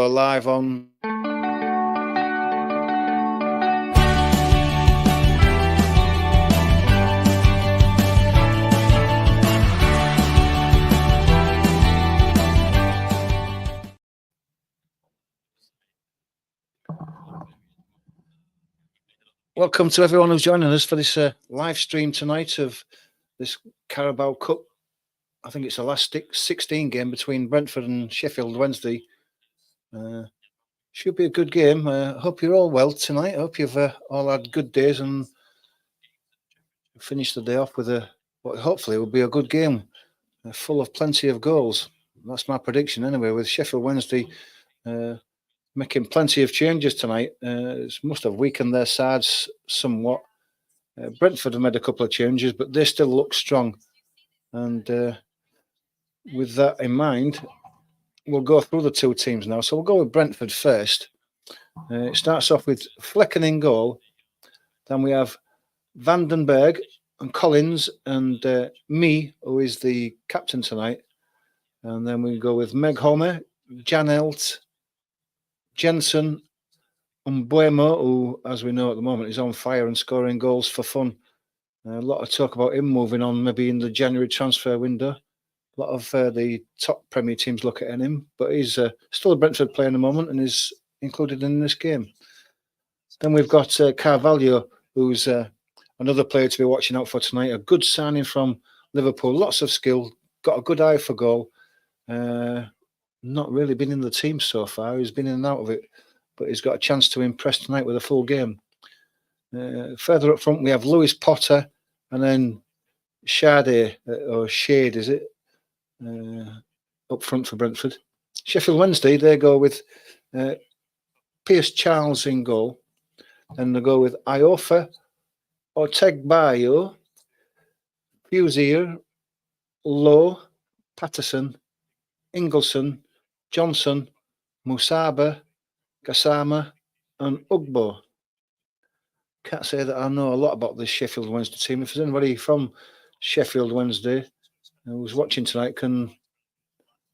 You're live on. Welcome to everyone who's joining us for this live stream tonight of this Carabao Cup. I think it's the last 16 game between Brentford and Sheffield Wednesday. Should be a good game. Hope you're all well tonight. I hope you've all had good days and finished the day off with what hopefully will be a good game, full of plenty of goals. That's my prediction anyway, with Sheffield Wednesday making plenty of changes tonight. It must have weakened their sides somewhat. Brentford have made a couple of changes, but they still look strong. And with that in mind, we'll go through the two teams now. So we'll go with Brentford first. It starts off with Flecken in goal. Then we have Vandenberg and Collins and me, who is the captain tonight. And then we go with Meg Homer, Janelt, Jensen, and Buemo, who, as we know at the moment, is on fire and scoring goals for fun. A lot of talk about him moving on maybe in the January transfer window. A lot of the top Premier teams look at him, but he's still a Brentford player in the moment and is included in this game. Then we've got Carvalho, who's another player to be watching out for tonight. A good signing from Liverpool, lots of skill, got a good eye for goal. Not really been in the team so far. He's been in and out of it, but he's got a chance to impress tonight with a full game. Further up front, we have Lewis Potter and then Shade, or Shade, is it? Up front for Brentford. Sheffield Wednesday, they go with Pierce Charles in goal. Then they go with Iofa, Otegbayo, Fuzier, Lowe, Patterson, Ingleson, Johnson, Musaba, Gassama, and Ugbo. Can't say that I know a lot about this Sheffield Wednesday team. If there's anybody from Sheffield Wednesday who's watching tonight, can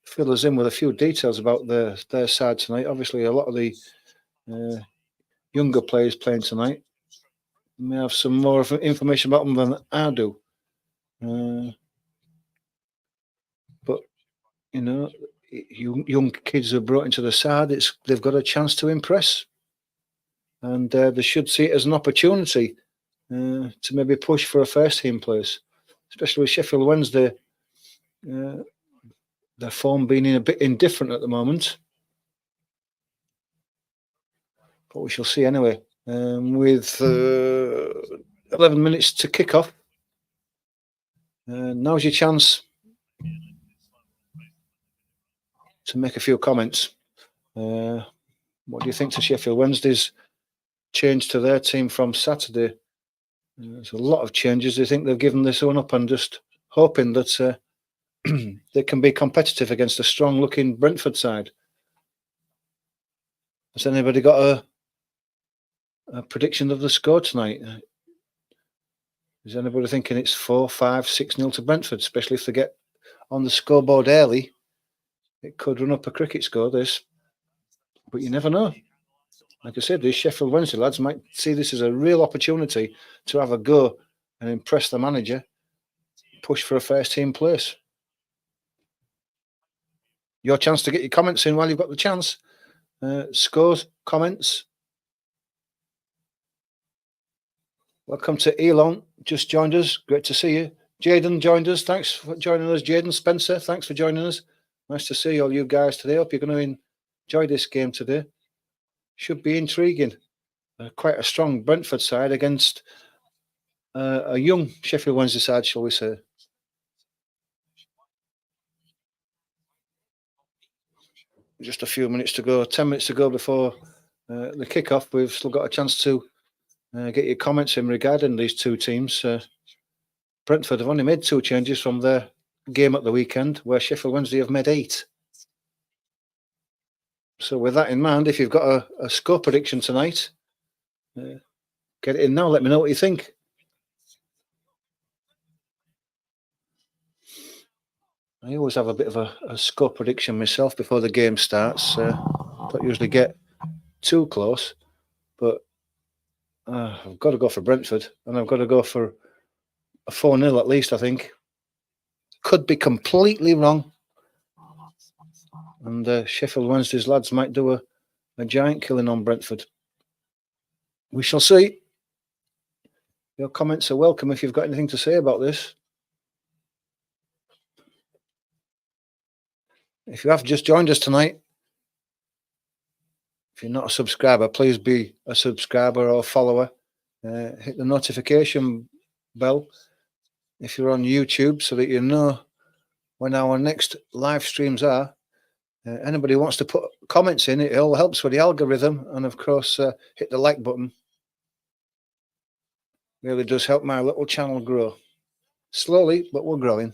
fill us in with a few details about their side tonight. Obviously, a lot of the younger players playing tonight. We may have some more information about them than I do. But, you know, young kids who are brought into the side, they've got a chance to impress. And they should see it as an opportunity to maybe push for a first-team place, especially with Sheffield Wednesday. Their form being a bit indifferent at the moment. But we shall see anyway. With 11 minutes to kick off. Now's your chance to make a few comments. What do you think to Sheffield Wednesday's change to their team from Saturday? There's a lot of changes. Do you think they've given this one up and just hoping that they can be competitive against a strong-looking Brentford side? Has anybody got a prediction of the score tonight? Is anybody thinking it's 4-5, 6-0 to Brentford, especially if they get on the scoreboard early? It could run up a cricket score, this. But you never know. Like I said, these Sheffield Wednesday lads might see this as a real opportunity to have a go and impress the manager, push for a first-team place. Your chance to get your comments in while you've got the chance. Scores, comments. Welcome to Elon, just joined us. Great to see you. Jaden joined us. Thanks for joining us, Jaden. Spencer, thanks for joining us. Nice to see all you guys today. Hope you're going to enjoy this game today. Should be intriguing. Quite a strong Brentford side against a young Sheffield Wednesday side, shall we say. Just a few minutes to go, 10 minutes to go before the kick-off. We've still got a chance to get your comments in regarding these two teams. Brentford have only made 2 changes from their game at the weekend, where Sheffield Wednesday have made 8. So with that in mind, if you've got a score prediction tonight, get it in now. Let me know what you think. I always have a bit of a score prediction myself before the game starts. Don't usually get too close, but I've got to go for Brentford, and I've got to go for a 4-0 at least, I think. Could be completely wrong. And Sheffield Wednesday's lads might do a giant killing on Brentford. We shall see. Your comments are welcome if you've got anything to say about this. If you have just joined us tonight, if you're not a subscriber, please be a subscriber or follower. Hit the notification bell if you're on YouTube so that you know when our next live streams are. Anybody who wants to put comments in, it all helps with the algorithm. And of course, hit the like button. Really does help my little channel grow. Slowly, but we're growing.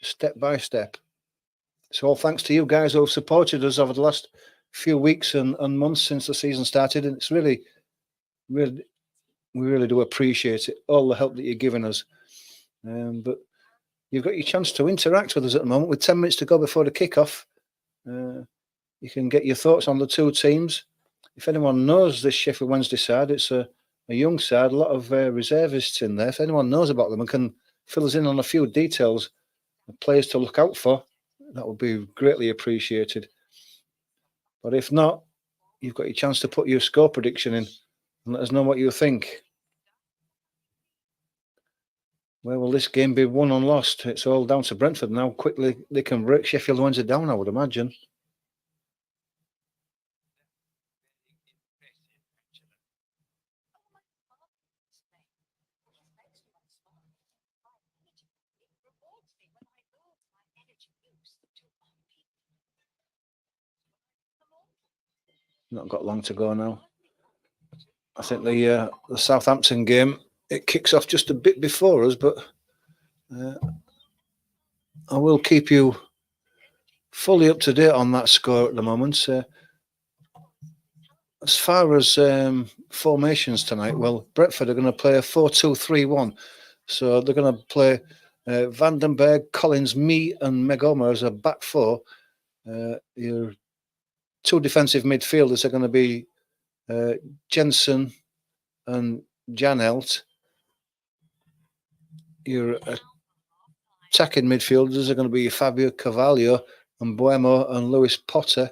Step by step. So all thanks to you guys who have supported us over the last few weeks and months since the season started. And it's really, we really do appreciate it, all the help that you're giving us. But you've got your chance to interact with us at the moment with 10 minutes to go before the kickoff. You can get your thoughts on the two teams. If anyone knows this Sheffield Wednesday side, it's a young side, a lot of reservists in there. If anyone knows about them and can fill us in on a few details, the players to look out for, that would be greatly appreciated. But if not, you've got your chance to put your score prediction in and let us know what you think. Where will this game be won or lost? It's all down to Brentford now. Quickly they can break Sheffield Wednesday down, I would imagine. Not got long to go now. I think the Southampton game, it kicks off just a bit before us, but I will keep you fully up to date on that score at the moment. As far as formations tonight, well, Brentford are going to play a 4-2-3-1. So they're going to play Vandenberg, Collins, me and Megoma as a back four. Your two defensive midfielders are going to be Jensen and Janelt. Your attacking midfielders are going to be Fabio Carvalho and Buemo and Lewis Potter.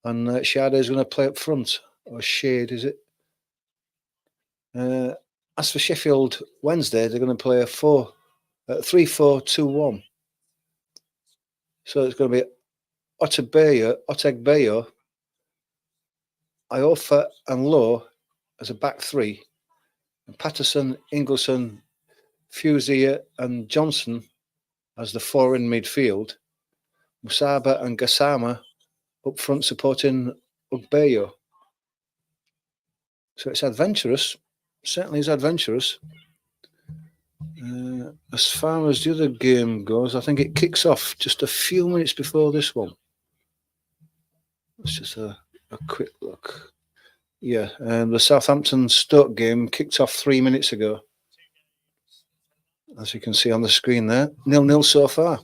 And Shade is going to play up front. Or Shade, is it? As for Sheffield Wednesday, they're going to play a 3-4-2-1. So it's going to be Otegbeyo, Iofa and Lowe as a back three. And Patterson, Ingleson, Fuzier and Johnson as the four in midfield. Musaba and Gassama up front supporting Ugbeyo. So it's adventurous. Certainly is adventurous. As far as the other game goes, I think it kicks off just a few minutes before this one. It's just a quick look. Yeah, the Southampton Stoke game kicked off 3 minutes ago. As you can see on the screen there, 0-0 so far.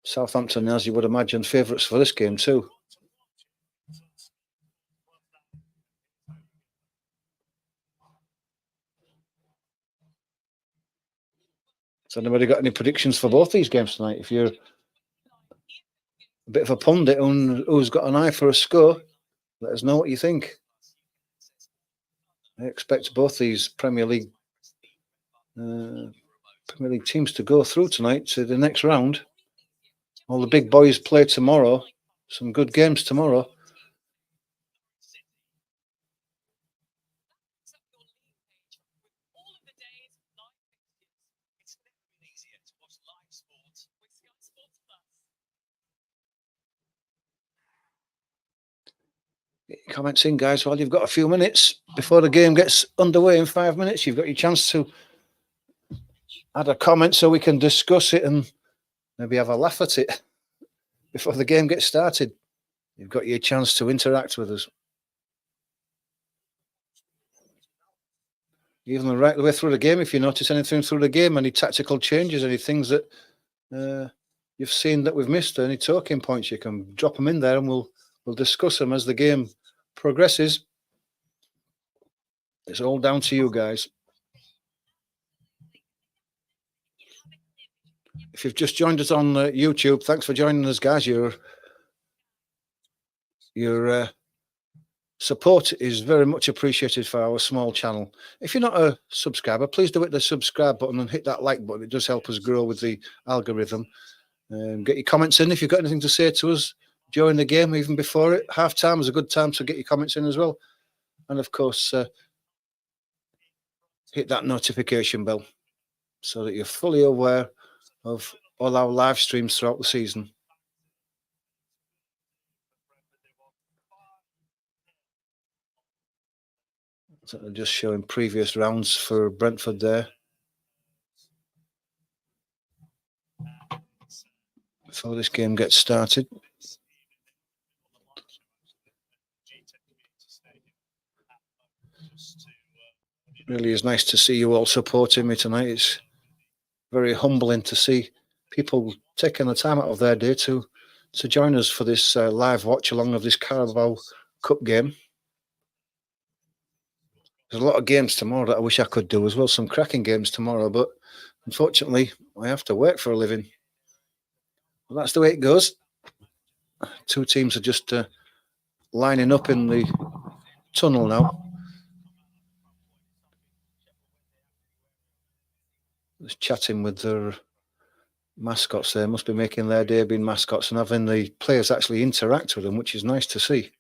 Southampton, as you would imagine, favourites for this game too. Has anybody got any predictions for both these games tonight? If you're a bit of a pundit who's got an eye for a score, let us know what you think. I expect both these Premier League teams to go through tonight to the next round. All the big boys play tomorrow. Some good games tomorrow. Get your comments in, guys, while you've got a few minutes before the game gets underway in 5 minutes. You've got your chance to add a comment so we can discuss it and maybe have a laugh at it before the game gets started. You've got your chance to interact with us. Even right the way through the game, if you notice anything through the game, any tactical changes, any things that you've seen that we've missed, any talking points, you can drop them in there and we'll discuss them as the game progresses. It's all down to you guys. If you've just joined us on YouTube, thanks for joining us, guys. Your support is very much appreciated for our small channel. If you're not a subscriber, please do hit the subscribe button and hit that like button. It does help us grow with the algorithm. Get your comments in if you've got anything to say to us during the game, even before it. Half time is a good time to get your comments in as well. And of course, hit that notification bell so that you're fully aware of all our live streams throughout the season. So just showing previous rounds for Brentford there. Before this game gets started. Really is nice to see you all supporting me tonight. It's very humbling to see people taking the time out of their day to join us for this live watch along of this Carabao Cup game. There's a lot of games tomorrow that I wish I could do as well. Some cracking games tomorrow, but unfortunately, I have to work for a living. Well, that's the way it goes. Two teams are just lining up in the tunnel now. Just chatting with their mascots there. Must be making their day being mascots and having the players actually interact with them, which is nice to see.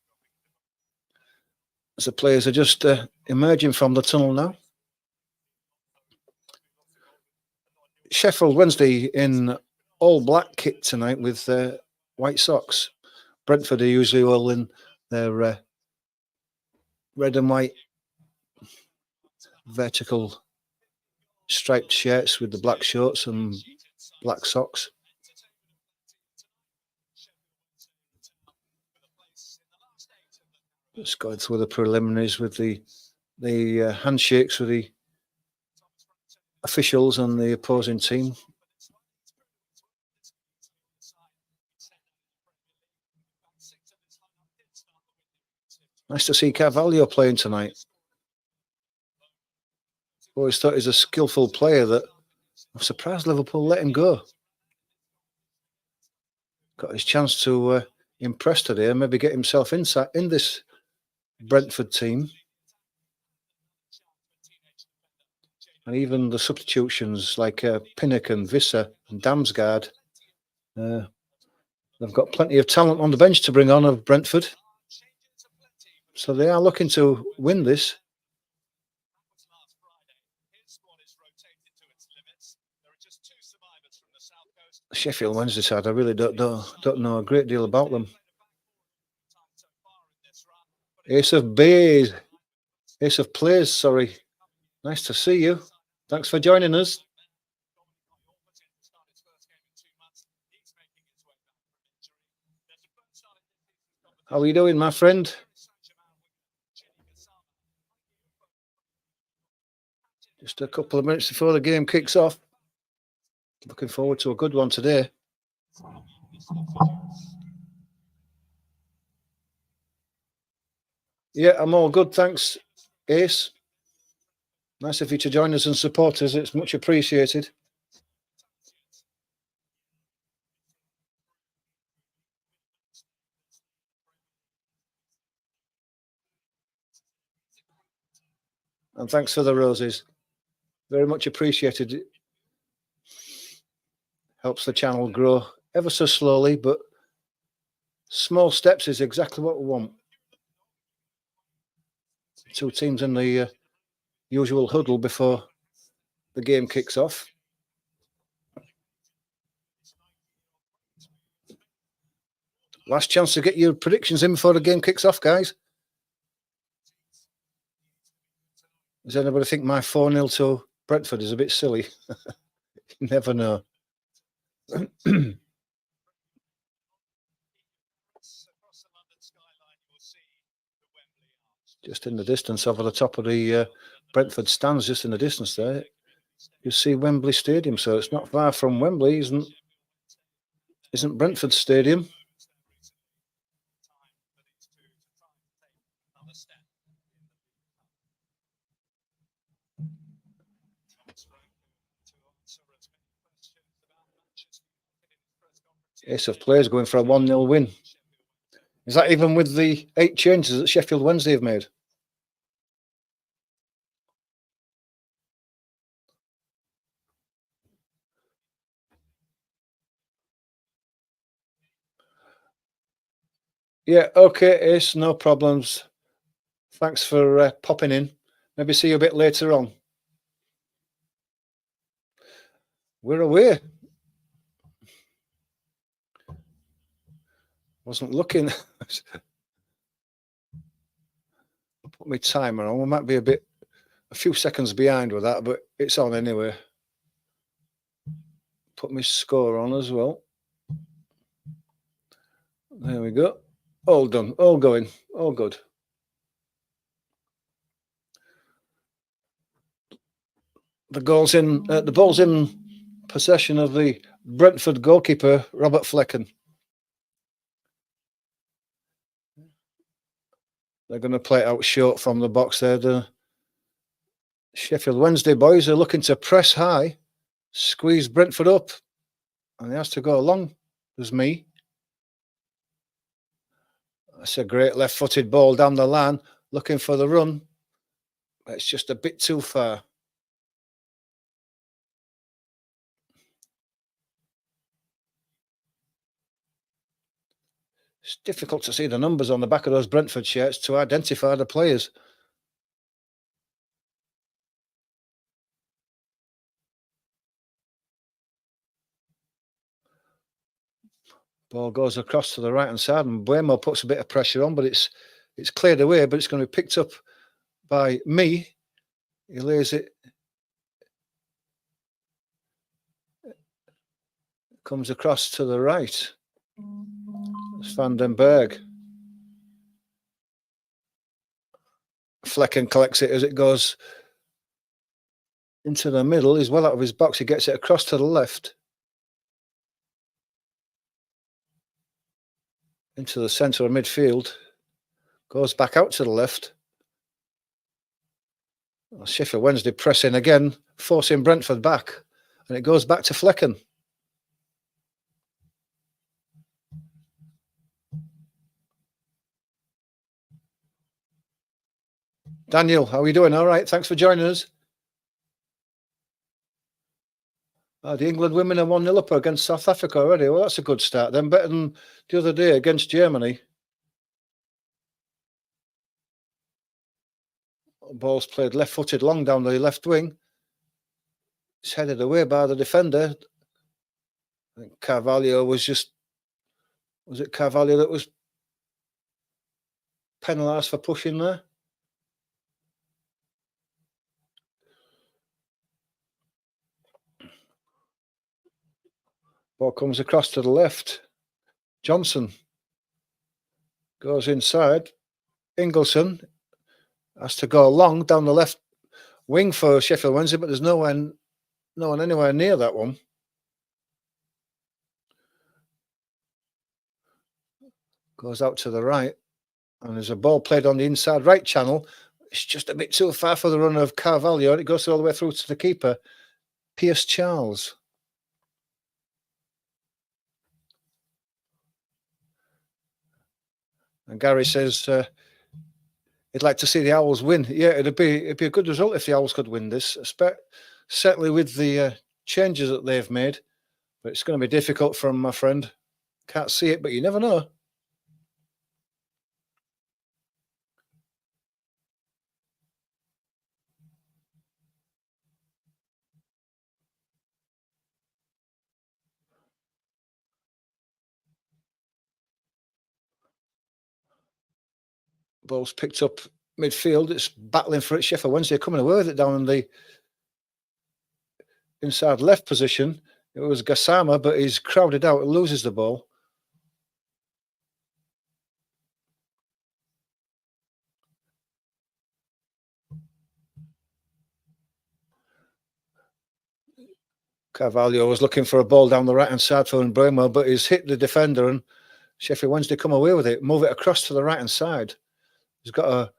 As the players are just emerging from the tunnel now. Sheffield Wednesday in all black kit tonight with white socks. Brentford are usually all in their red and white vertical striped shirts with the black shorts and black socks. Just going through the preliminaries with the handshakes with the officials and the opposing team. Nice to see Carvalho playing tonight. Always thought he's a skillful player that I'm surprised Liverpool let him go. Got his chance to impress today and maybe get himself inside in this Brentford team. And even the substitutions like Pinnock and Visser and Damsgaard. They've got plenty of talent on the bench to bring on of Brentford. So they are looking to win this. Sheffield Wednesday side, I really don't know a great deal about them. Ace of Plays, sorry. Nice to see you. Thanks for joining us. How are you doing, my friend? Just a couple of minutes before the game kicks off. Looking forward to a good one today. Yeah, I'm all good, thanks, Ace. Nice of you to join us and support us. It's much appreciated. And thanks for the roses. Very much appreciated. Helps the channel grow ever so slowly, but small steps is exactly what we want. Two teams in the usual huddle before the game kicks off. Last chance to get your predictions in before the game kicks off, guys. Does anybody think my 4-0 to Brentford is a bit silly? You never know. Just in the distance, over the top of the Brentford stands, just in the distance there, you see Wembley Stadium. So it's not far from Wembley, isn't? isn't Brentford Stadium. Ace of players going for a 1-0 win. Is that even with the 8 changes that Sheffield Wednesday have made? Yeah, okay, Ace, no problems. Thanks for popping in. Maybe see you a bit later on. We're away. Wasn't looking. Put my timer on. We might be a few seconds behind with that, but it's on anyway. Put my score on as well. There we go. All done. All going. All good. The ball's in possession of the Brentford goalkeeper, Robert Flecken. They're going to play it out short from the box there. The Sheffield Wednesday boys are looking to press high, squeeze Brentford up, and he has to go along. There's me. That's a great left-footed ball down the line, looking for the run. It's just a bit too far. It's difficult to see the numbers on the back of those Brentford shirts to identify the players. Ball goes across to the right-hand side, and Buemo puts a bit of pressure on, but it's cleared away, but it's going to be picked up by me. He lays it. Comes across to the right. It's Van den Berg. Flecken collects it as it goes into the middle. He's well out of his box. He gets it across to the left. Into the centre of midfield. Goes back out to the left. Sheffield Wednesday pressing again, forcing Brentford back. And it goes back to Flecken. Daniel, how are you doing? All right, thanks for joining us. The England women are 1-0 up against South Africa already. Well, that's a good start then. Better than the other day against Germany. Ball's played left-footed long down the left wing. It's headed away by the defender. I think Carvalho was it Carvalho that was penalised for pushing there? Ball comes across to the left. Johnson goes inside. Ingleson has to go long down the left wing for Sheffield Wednesday, but there's no one anywhere near that one. Goes out to the right, and there's a ball played on the inside right channel. It's just a bit too far for the run of Carvalho, and it goes all the way through to the keeper, Pierce Charles. And Gary says he'd like to see the Owls win. Yeah, it'd be a good result if the Owls could win this, certainly with the changes that they've made. But it's going to be difficult for my friend. Can't see it, but you never know. Ball's picked up midfield. It's battling for it. Sheffield Wednesday coming away with it down in the inside left position. It was Gassama, but he's crowded out and loses the ball. Carvalho was looking for a ball down the right-hand side for Mbeumo, but he's hit the defender and Sheffield Wednesday come away with it, move it across to the right-hand side. He's got a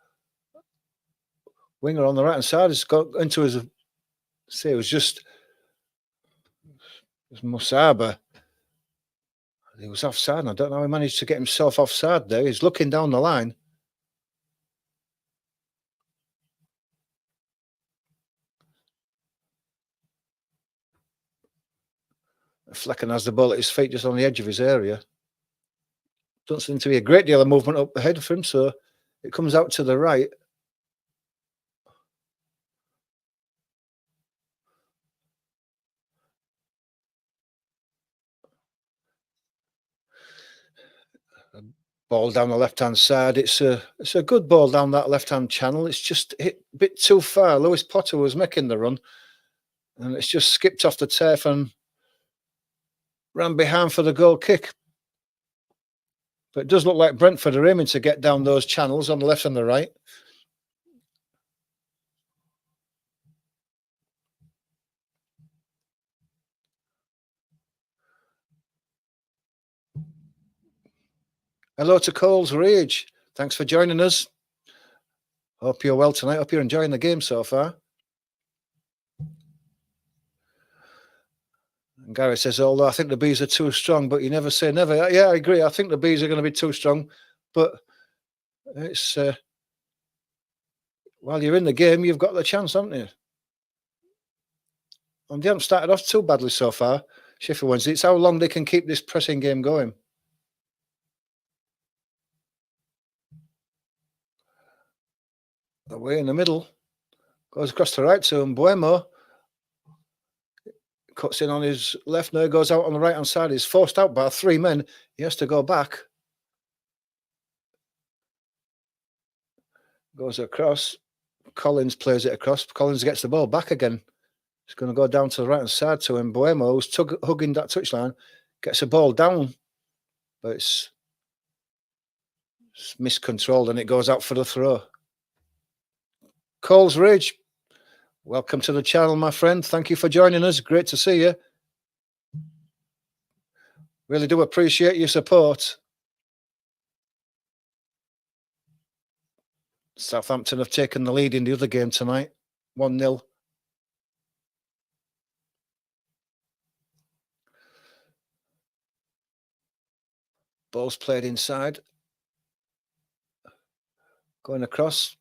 winger on the right-hand side. He's got into his... Say it was just... It was Musaba. He was offside, and I don't know how he managed to get himself offside there. He's looking down the line. Flecken has the ball at his feet, just on the edge of his area. Don't seem to be a great deal of movement up ahead of him, so it comes out to the right. A ball down the left-hand side. It's a good ball down that left-hand channel. It's just hit a bit too far. Lewis Potter was making the run, and it's just skipped off the turf and ran behind for the goal kick. But it does look like Brentford are aiming to get down those channels on the left and the right. Hello to Cole's Rage. Thanks for joining us. Hope you're well tonight. Hope you're enjoying the game so far. And Gary says, although I think the Bees are too strong, but you never say never. Yeah, I agree. I think the Bees are going to be too strong, but it's while you're in the game, you've got the chance, haven't you? And they haven't started off too badly so far, Sheffield Wednesday. It's how long they can keep this pressing game going. Away in the middle, goes across the right to Mbeumo. Cuts in on his left now, goes out on the right-hand side. He's forced out by 3 men. He has to go back. Goes across. Collins plays it across. Collins gets the ball back again. He's going to go down to the right-hand side to Mbeumo, who's hugging that touchline. Gets the ball down, but it's miscontrolled and it goes out for the throw. Cole's Ridge, welcome to the channel, my friend. Thank you for joining us. Great to see you. Really do appreciate your support. Southampton have taken the lead in the other game tonight, 1-0. Ball's played inside. Going across.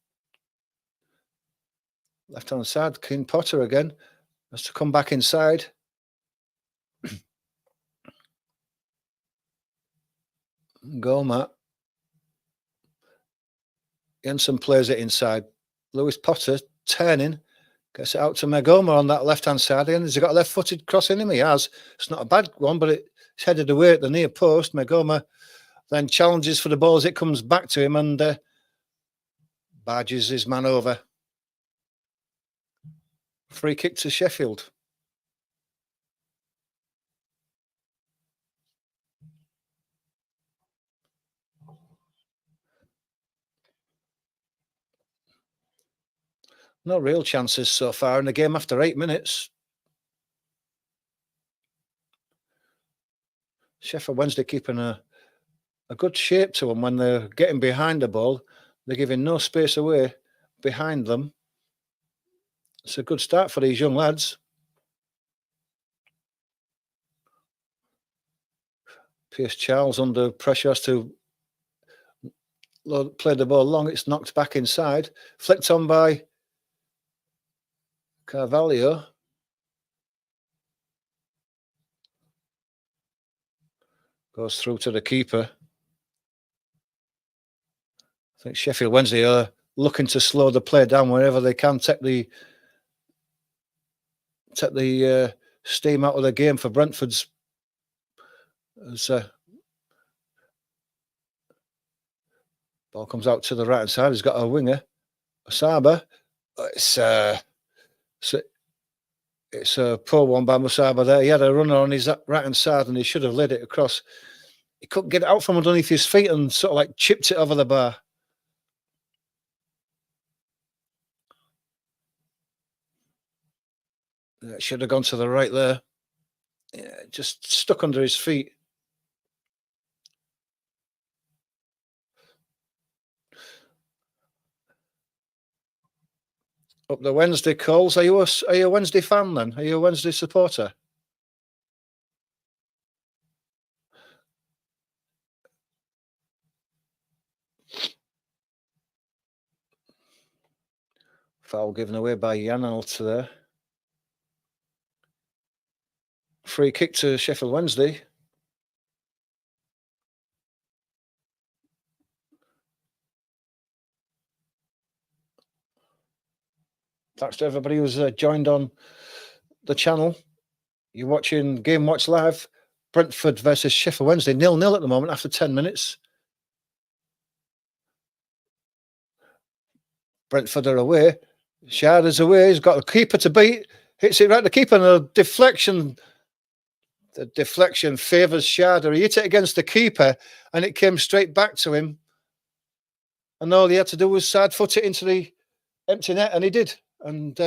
Left-hand side, King Potter again. Has to come back inside. Goma. Jensen plays it inside. Lewis Potter turning. Gets it out to Megoma on that left-hand side. And has he got a left-footed cross in him? He has. It's not a bad one, but it's headed away at the near post. Megoma then challenges for the ball as it comes back to him and barges his man over. Free kick to Sheffield. No real chances so far in the game after 8 minutes. Sheffield Wednesday keeping a good shape to them when they're getting behind the ball. They're giving no space away behind them. It's a good start for these young lads. Pierce Charles under pressure has to play the ball long. It's knocked back inside. Flicked on by Carvalho. Goes through to the keeper. I think Sheffield Wednesday are looking to slow the play down wherever they can, take the steam out of the game for Brentford's. Ball comes out to the right hand side. He's got a winger, Musaba. It's a poor one by Musaba there. He had a runner on his right hand side and he should have laid it across. He couldn't get it out from underneath his feet and sort of like chipped it over the bar. It should have gone to the right there. Yeah, just stuck under his feet. Up the Wednesday calls. Are you a Wednesday fan then? Are you a Wednesday supporter? Foul given away by Janelt there. Free kick to Sheffield Wednesday. Thanks to everybody who's joined on the channel. You're watching Game Watch Live. Brentford versus Sheffield Wednesday. 0-0 at the moment after 10 minutes. Brentford are away. Sharda's away. He's got the keeper to beat. Hits it right at the keeper, and a deflection. The deflection favours Sharda. He hit it against the keeper, and it came straight back to him. And all he had to do was side foot it into the empty net, and he did. And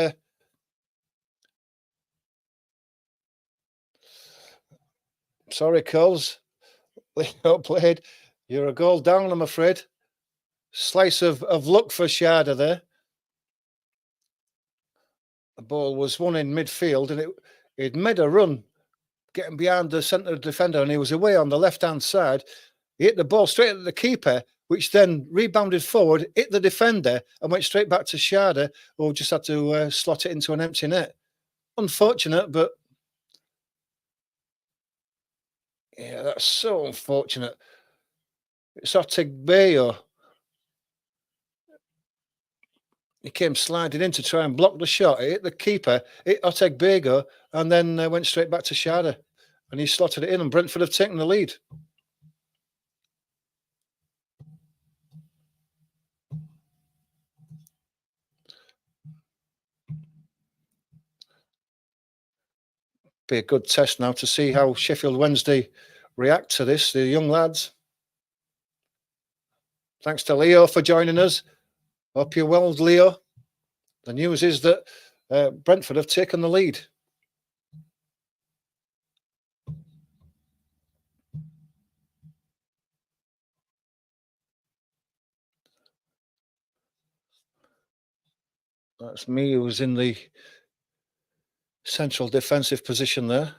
sorry, Coles. Well played. You're a goal down, I'm afraid. Slice of luck for Sharda there. The ball was won in midfield, and it made a run getting behind the centre defender, and he was away on the left-hand side. He hit the ball straight at the keeper, which then rebounded forward, hit the defender, and went straight back to Sharda, who just had to slot it into an empty net. Unfortunate, but yeah, that's so unfortunate. It's Otegbeyo. He came sliding in to try and block the shot. It hit the keeper, hit Otegbeyo, and then went straight back to Sharda. And he slotted it in, and Brentford have taken the lead. Be a good test now to see how Sheffield Wednesday react to this, the young lads. Thanks to Leo for joining us. Hope you're well, Leo. The news is that Brentford have taken the lead. That's me who's in the central defensive position there.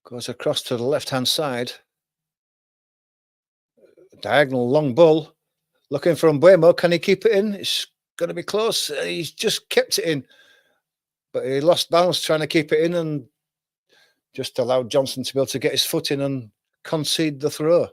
Goes across to the left-hand side. Diagonal long ball. Looking for Mbuemo. Can he keep it in? It's going to be close. He's just kept it in. But he lost balance trying to keep it in and just allowed Johnson to be able to get his foot in and concede the throw.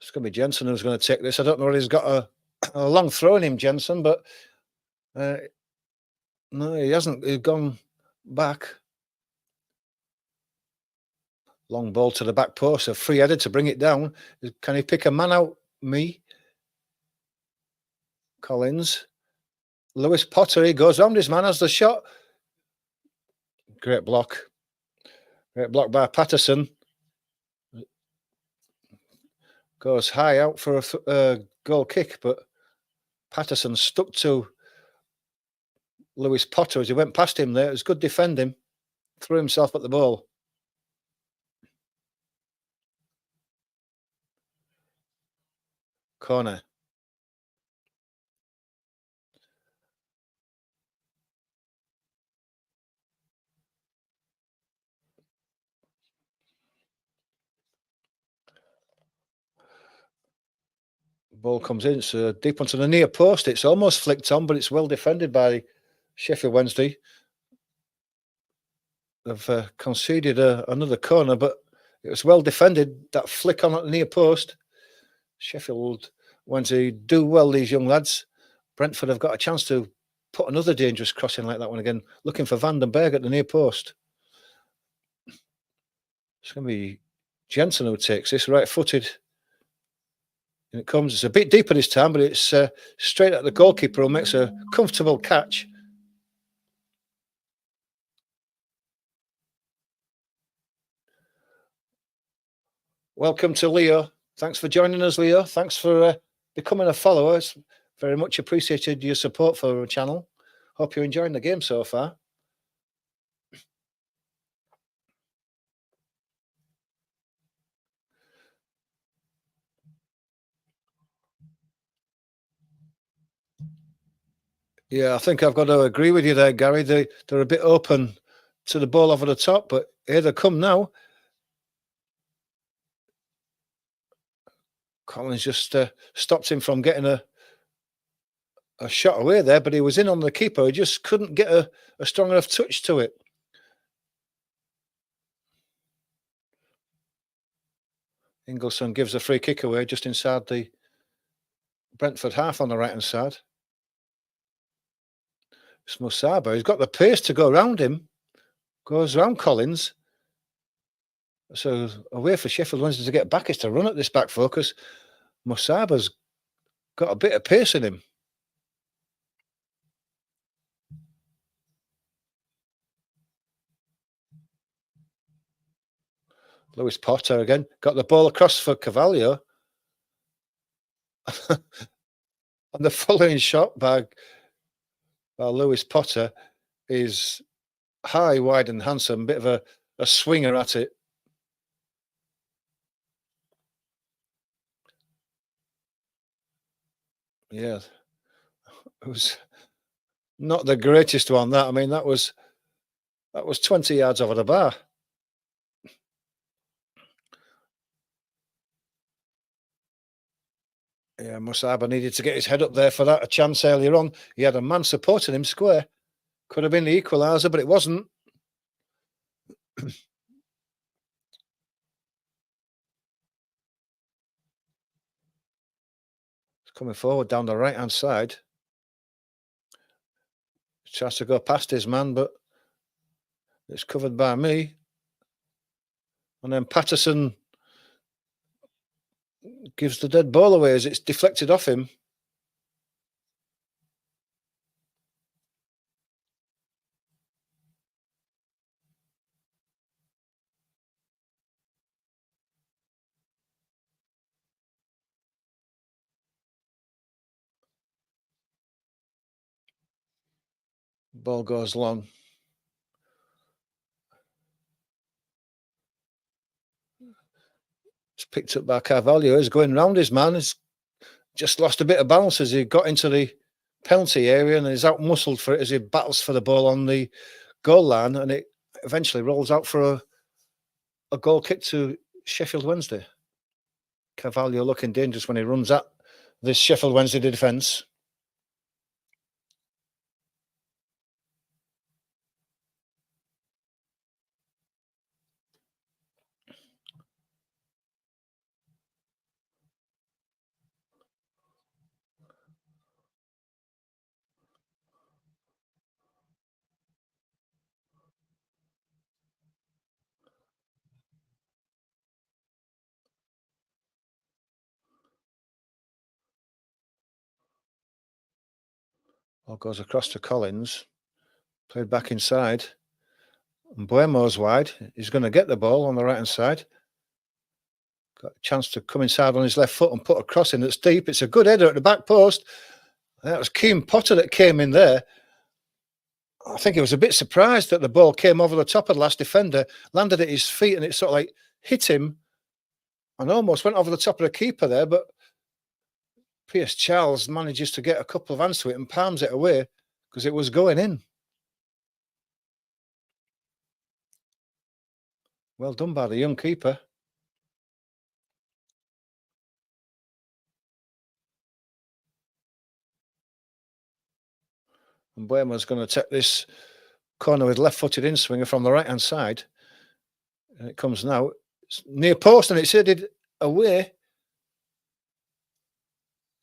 It's going to be Jensen who's going to take this. I don't know whether he's got a long throw in him, Jensen, but no, he hasn't. He's gone back. Long ball to the back post, a free header to bring it down. Can he pick a man out? Me. Collins. Lewis Potter, he goes round his man, has the shot. Great block. Great block by Patterson. Goes high out for a goal kick, but Patterson stuck to Lewis Potter as he went past him there. It was good defending. Threw himself at the ball. Corner. Ball comes in, so deep onto the near post. It's almost flicked on, but it's well defended by Sheffield Wednesday. They've conceded another corner, but it was well defended. That flick on at the near post. Sheffield Wednesday do well, these young lads. Brentford have got a chance to put another dangerous crossing like that one again. Looking for Van den Berg at the near post. It's going to be Jensen who takes this, right-footed. And it comes, it's a bit deeper this time, but it's straight at the goalkeeper who makes a comfortable catch. Welcome to Leo. Thanks for joining us, Leo. Thanks for becoming a follower. It's very much appreciated your support for our channel. Hope you're enjoying the game so far. Yeah, I think I've got to agree with you there, Gary. They're a bit open to the ball over the top, but here they come now. Collins just stopped him from getting a shot away there, but he was in on the keeper. He just couldn't get a strong enough touch to it. Ingleson gives a free kick away just inside the Brentford half on the right-hand side. It's Musaba. He's got the pace to go around him. Goes around Collins. So a way for Sheffield Wednesday to get back is to run at this back focus. Musaba's got a bit of pace in him. Lewis Potter again. Got the ball across for Carvalho. And the following shot by Lewis Potter is high, wide and handsome. Bit of a swinger at it. Yeah. It was not the greatest one, that. I mean, that was 20 yards over the bar. Yeah, Musaba needed to get his head up there for that. A chance earlier on. He had a man supporting him square. Could have been the equaliser, but it wasn't. It's coming forward down the right-hand side. Tries to go past his man, but it's covered by me. And then Patterson gives the dead ball away as it's deflected off him. Ball goes long. It's picked up by Carvalho. He's going round his man. He's just lost a bit of balance as he got into the penalty area and he's out muscled for it as he battles for the ball on the goal line, and it eventually rolls out for a goal kick to Sheffield Wednesday. Carvalho looking dangerous when he runs at this Sheffield Wednesday defence. Ball goes across to Collins. Played back inside. And Buemo's wide. He's going to get the ball on the right-hand side. Got a chance to come inside on his left foot and put a cross in that's deep. It's a good header at the back post. That was Keane Potter that came in there. I think he was a bit surprised that the ball came over the top of the last defender, landed at his feet, and it sort of like hit him and almost went over the top of the keeper there. But Pierce Charles manages to get a couple of hands to it and palms it away because it was going in. Well done by the young keeper. And Buemo's going to take this corner with left-footed in-swinger from the right-hand side. And it comes now. It's near post and it's headed away.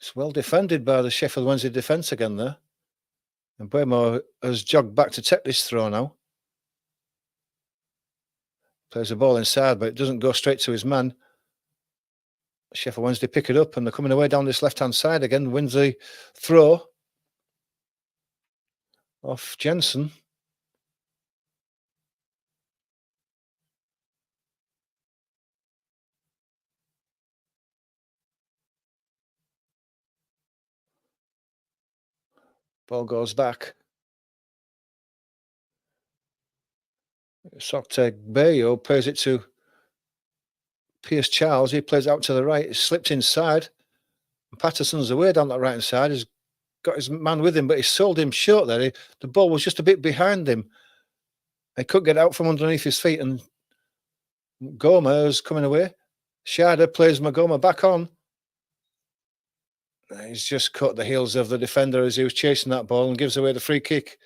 It's well defended by the Sheffield Wednesday defence again there. And Buemo has jogged back to take this throw now. Plays the ball inside, but it doesn't go straight to his man. Sheffield Wednesday pick it up and they're coming away down this left-hand side again. Wins the throw off Jensen. Ball goes back. Bayo plays it to Pierce Charles. He plays out to the right. He slipped inside. Patterson's away down that right hand side. He's got his man with him, but he sold him short there. The ball was just a bit behind him. He couldn't get out from underneath his feet, and Goma is coming away. Sharda plays Magoma back on. He's just cut the heels of the defender as he was chasing that ball and gives away the free kick.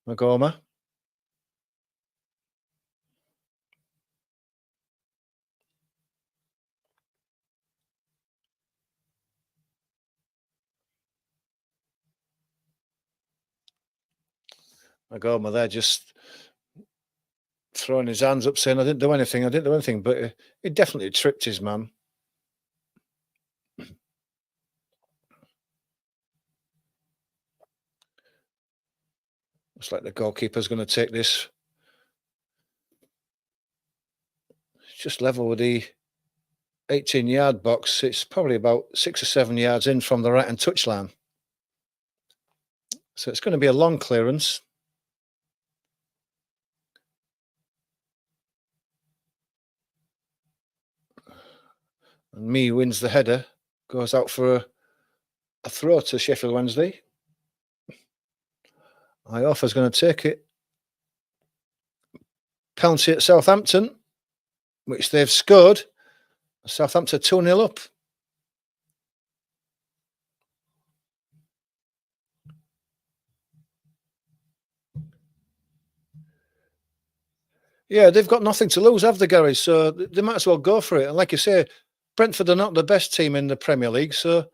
Magoma. Magoma there just throwing his hands up saying, I didn't do anything, but he definitely tripped his man. Looks like the goalkeeper's going to take this. It's just level with the 18-yard box. It's probably about 6 or 7 yards in from the right-hand touchline. So it's going to be a long clearance. And Mee wins the header, goes out for a throw to Sheffield Wednesday. Iorfa's going to take it. Penalty at Southampton, which they've scored. Southampton 2-0 up. Yeah, they've got nothing to lose, have they, Gary? So they might as well go for it. And like you say, Brentford are not the best team in the Premier League, so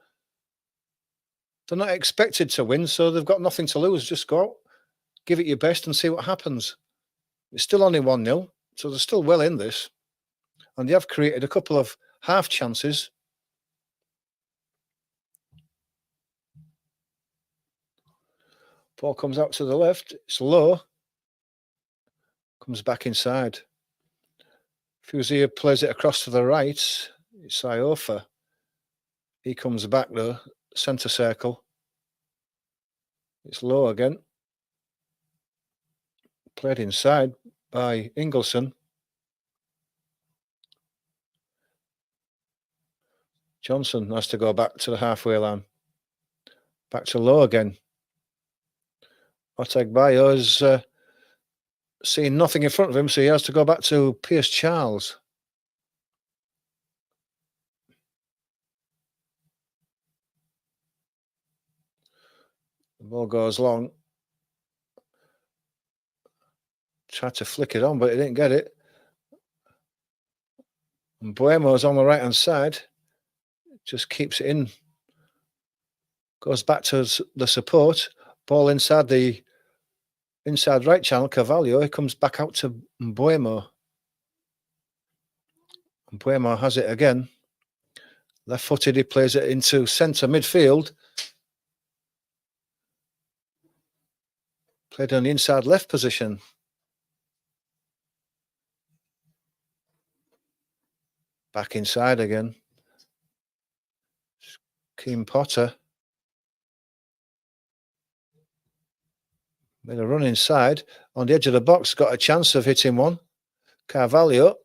they're not expected to win, so they've got nothing to lose. Just go out, give it your best and see what happens. It's still only 1-0, so they're still well in this. And they have created a couple of half chances. Ball comes out to the left. It's low. Comes back inside. Fuzia plays it across to the right. It's Iorfa. He comes back though. Centre circle. It's low again. Played inside by Ingleson. Johnson has to go back to the halfway line. Back to low again. Otegbayo's seeing nothing in front of him, so he has to go back to Pierce Charles. The ball goes long. Tried to flick it on, but he didn't get it. And Buemo's on the right-hand side. Just keeps it in. Goes back to the support. Ball inside the inside right channel. Carvalho. He comes back out to Buemo. Buemo has it again. Left-footed. He plays it into centre midfield. Played on the inside left position. Back inside again. Keane Potter. Made a run inside. On the edge of the box, got a chance of hitting one. Carvalho.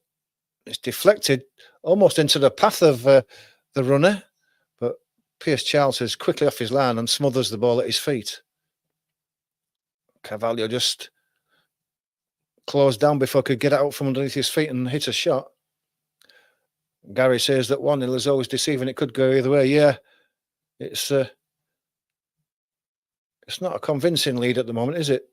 It's deflected almost into the path of the runner. But Pierce Charles is quickly off his line and smothers the ball at his feet. Carvalho just closed down before he could get it out from underneath his feet and hit a shot. Gary says that 1-0 is always deceiving. It could go either way. Yeah, it's not a convincing lead at the moment, is it?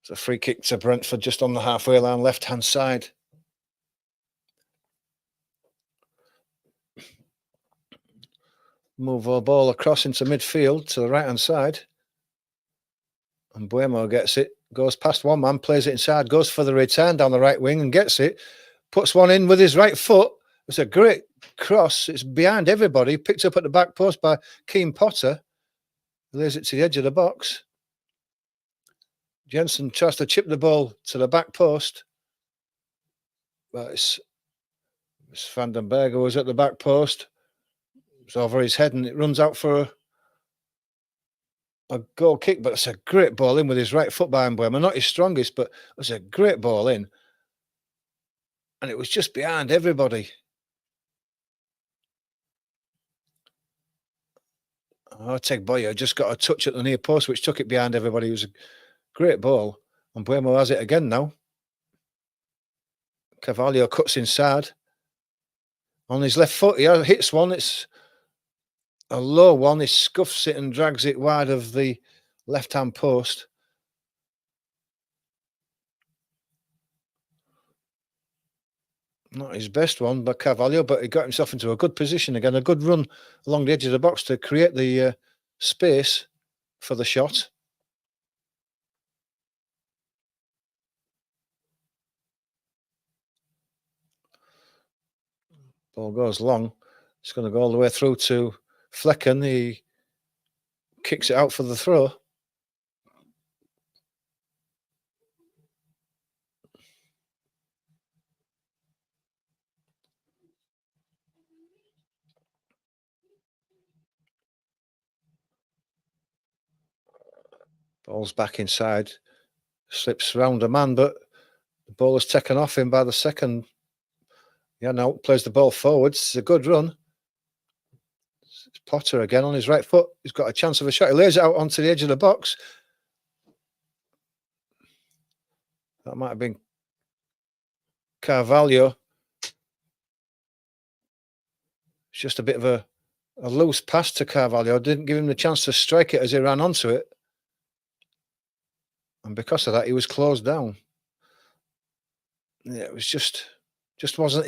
It's a free kick to Brentford just on the halfway line, left-hand side. Move our ball across into midfield to the right-hand side. And Buemo gets it, goes past one man, plays it inside, goes for the return down the right wing and gets it. Puts one in with his right foot. It's a great cross. It's behind everybody. Picked up at the back post by Keane Potter. Lays it to the edge of the box. Jensen tries to chip the ball to the back post, but it's Van den Berg who was at the back post. It's over his head and it runs out for a goal kick, but it's a great ball in with his right foot by Mbeumo. Not his strongest, but it was a great ball in. And it was just behind everybody. Boyer just got a touch at the near post, which took it behind everybody. It was a great ball. And Mbeumo has it again now. Carvalho cuts inside. On his left foot, he hits one. It's a low one. He scuffs it and drags it wide of the left-hand post. Not his best one by Carvalho, but he got himself into a good position again. A good run along the edge of the box to create the space for the shot. Ball goes long. It's going to go all the way through to Flecken. He kicks it out for the throw. Ball's back inside. Slips round a man, but the ball is taken off him by the second. Yeah, now plays the ball forwards. It's a good run. It's Potter again on his right foot. He's got a chance of a shot. He lays it out onto the edge of the box. That might have been Carvalho. It's just a bit of a loose pass to Carvalho. Didn't give him the chance to strike it as he ran onto it. And because of that, he was closed down. Yeah, it was just wasn't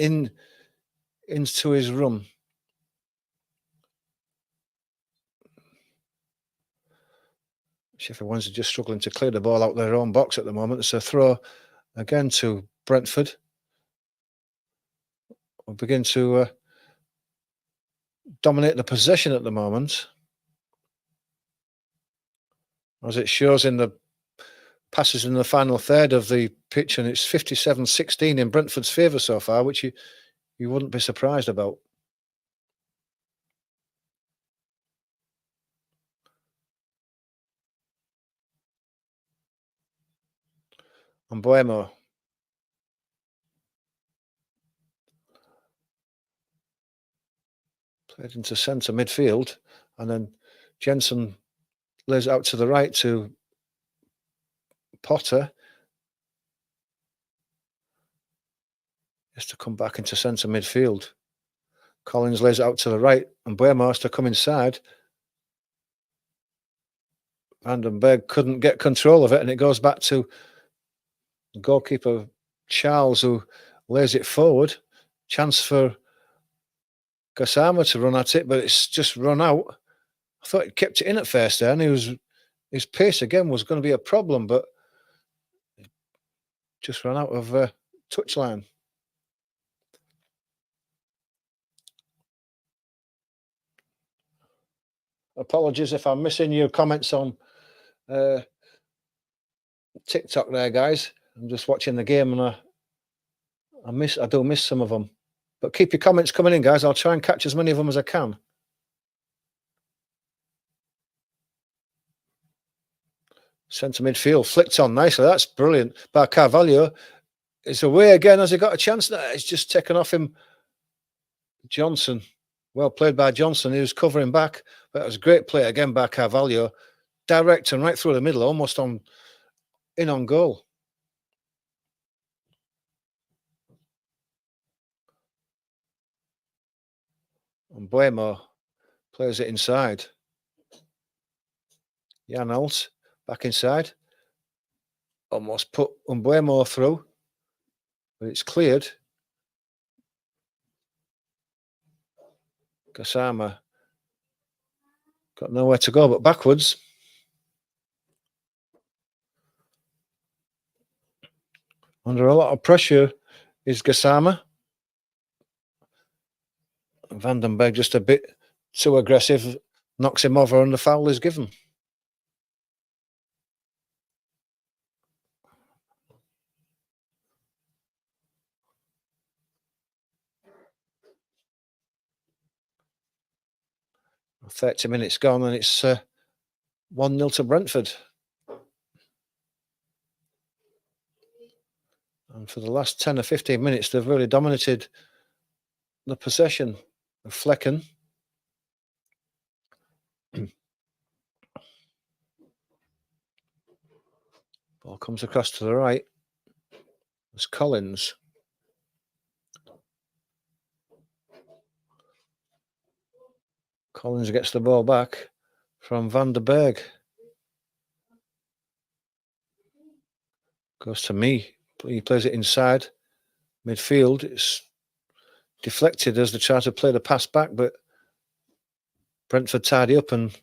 into his run. Sheffield Wednesday just struggling to clear the ball out their own box at the moment. It's a throw again to Brentford. We'll begin to dominate the possession at the moment, as it shows in the passes in the final third of the pitch, and it's 57-16 in Brentford's favour so far, which you wouldn't be surprised about. And Mbeumo played into centre midfield, and then Jensen lays it out to the right to Potter. Just to come back into centre midfield. Collins lays it out to the right, and Mbeumo has to come inside. Van den Berg couldn't get control of it, and it goes back to goalkeeper Charles, who lays it forward. Chance for Gassama to run at it, but it's just run out. I thought he kept it in at first there, and his pace again was going to be a problem, but just ran out of touchline. Apologies if I'm missing your comments on TikTok there, guys. I'm just watching the game and I do miss some of them. But keep your comments coming in, guys. I'll try and catch as many of them as I can. Centre midfield flicked on nicely. That's brilliant by Carvalho. It's away again. Has he got a chance? No, it's just taken off him. Johnson. Well played by Johnson. He was covering back. But it was a great play again by Carvalho. Direct and right through the middle, almost in on goal. And Mbeumo plays it inside. Janelt back inside. Almost put Mbeumo through. But it's cleared. Gassama got nowhere to go but backwards. Under a lot of pressure is Gassama. Van den Berg just a bit too aggressive, knocks him over and the foul is given. 30 minutes gone, and it's 1-0 to Brentford. And for the last 10 or 15 minutes, they've really dominated the possession of Flecken. Ball comes across to the right. It's Collins. Collins gets the ball back from Van der Berg. Goes to me. He plays it inside midfield. It's deflected as they try to play the pass back, but Brentford tidy up and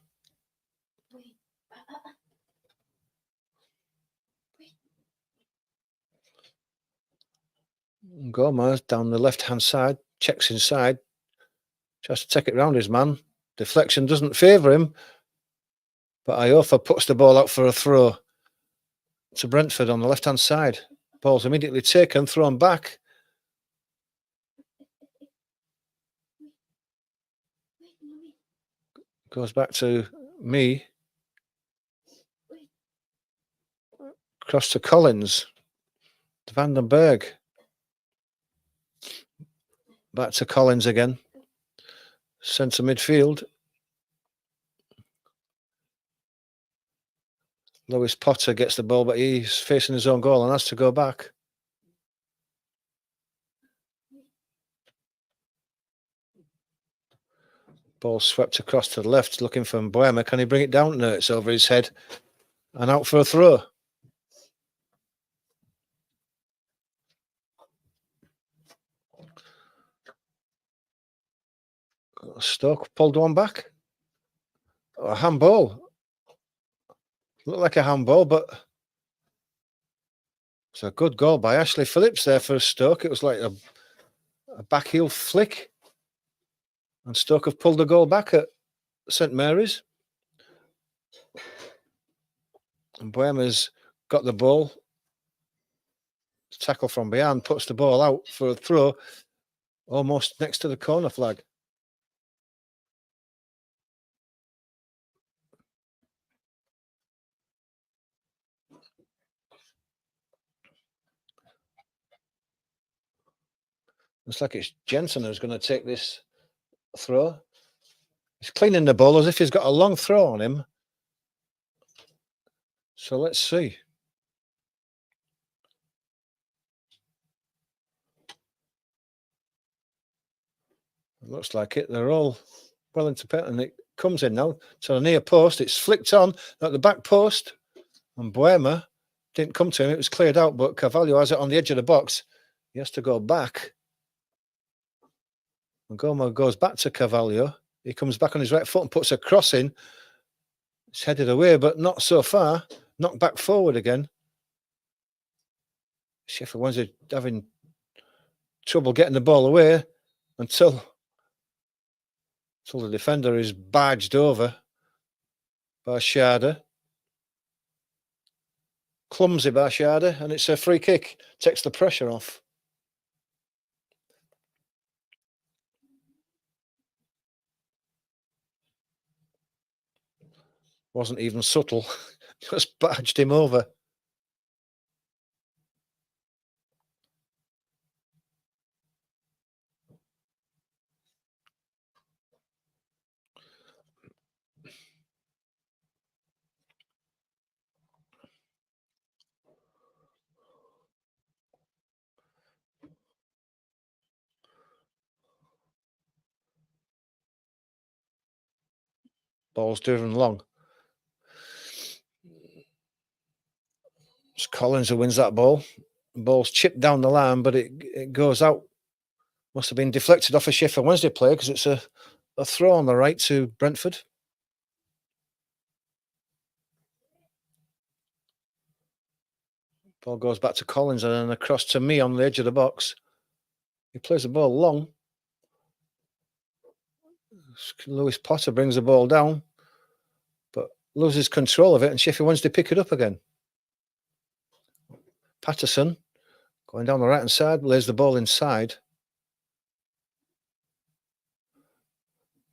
Gomez down the left-hand side, checks inside, tries to take it round his man. Deflection doesn't favour him, but Iofa puts the ball out for a throw to Brentford on the left-hand side. Ball's immediately taken, thrown back. Goes back to me. Cross to Collins. To Van den Berg. Back to Collins again. Centre midfield. Lewis Potter gets the ball, but he's facing his own goal and has to go back. Ball swept across to the left, looking for Mbuema. Can he bring it down? No, it's over his head and out for a throw. Stoke pulled one back. A handball. Looked like a handball, but it's a good goal by Ashley Phillips there for Stoke. It was like a back heel flick. And Stoke have pulled the goal back at St Mary's. And Mbuema's got the ball. Tackle from behind, puts the ball out for a throw almost next to the corner flag. Looks like it's Jensen who's going to take this throw. He's cleaning the ball as if he's got a long throw on him. So let's see. It looks like it. They're all well into pit, and it comes in now to the near post. It's flicked on at the back post, and Mbuema didn't come to him. It was cleared out, but Carvalho has it on the edge of the box. He has to go back. And Goma goes back to Carvalho. He comes back on his right foot and puts a cross in. It's headed away, but not so far. Knocked back forward again. Sheff Wed having trouble getting the ball away until the defender is barged over by Sharda. Clumsy by Sharda, and it's a free kick. Takes the pressure off. Wasn't even subtle. Just barged him over. Ball's driven long. It's Collins who wins that ball. The ball's chipped down the line, but it goes out. Must have been deflected off a Sheff Wednesday player because it's a throw on the right to Brentford. Ball goes back to Collins and then across to me on the edge of the box. He plays the ball long. Lewis Potter brings the ball down, but loses control of it, and Sheff Wednesday pick it up again. Patterson going down the right-hand side, lays the ball inside.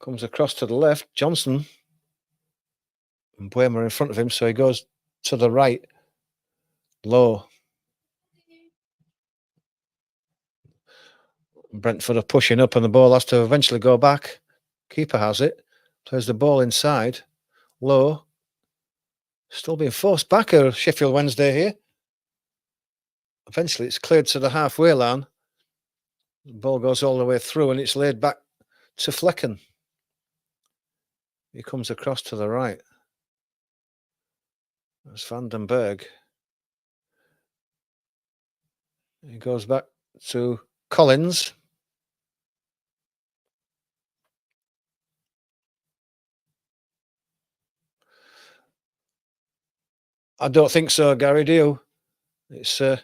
Comes across to the left. Johnson. And Buema in front of him, so he goes to the right. Low. Brentford are pushing up and the ball has to eventually go back. Keeper has it. Plays the ball inside. Low. Still being forced back at Sheffield Wednesday here. Eventually it's cleared to the halfway line. The ball goes all the way through and it's laid back to Flecken. He comes across to the right. That's Van den Berg. He goes back to Collins. I don't think so, Gary, do you? It's a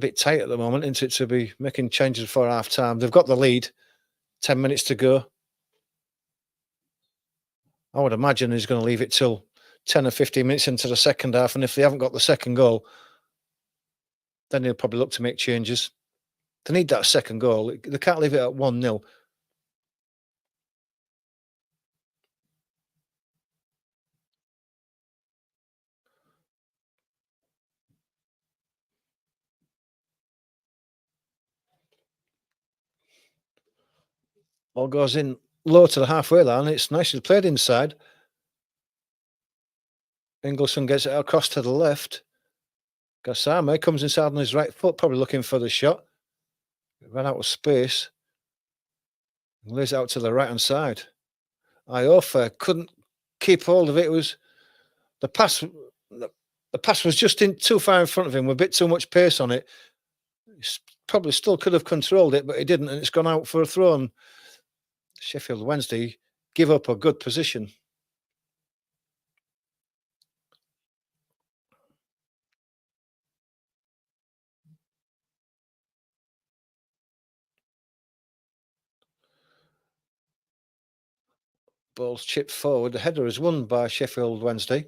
bit tight at the moment, isn't it, to be making changes for half time. They've got the lead, 10 minutes to go. I would imagine he's going to leave it till 10 or 15 minutes into the second half. And if they haven't got the second goal, then he'll probably look to make changes. They need that second goal. They can't leave it at 1-0. Ball goes in low to the halfway line. It's nicely played inside. Ingleson gets it across to the left. Gassama comes inside on his right foot, probably looking for the shot. Ran out of space. Lays it out to the right hand side. Iofa couldn't keep hold of it. It was the pass. The pass was just too far in front of him. With a bit too much pace on it. He probably still could have controlled it, but he didn't, and it's gone out for a throw. And Sheffield Wednesday give up a good position. Ball's chipped forward. The header is won by Sheffield Wednesday.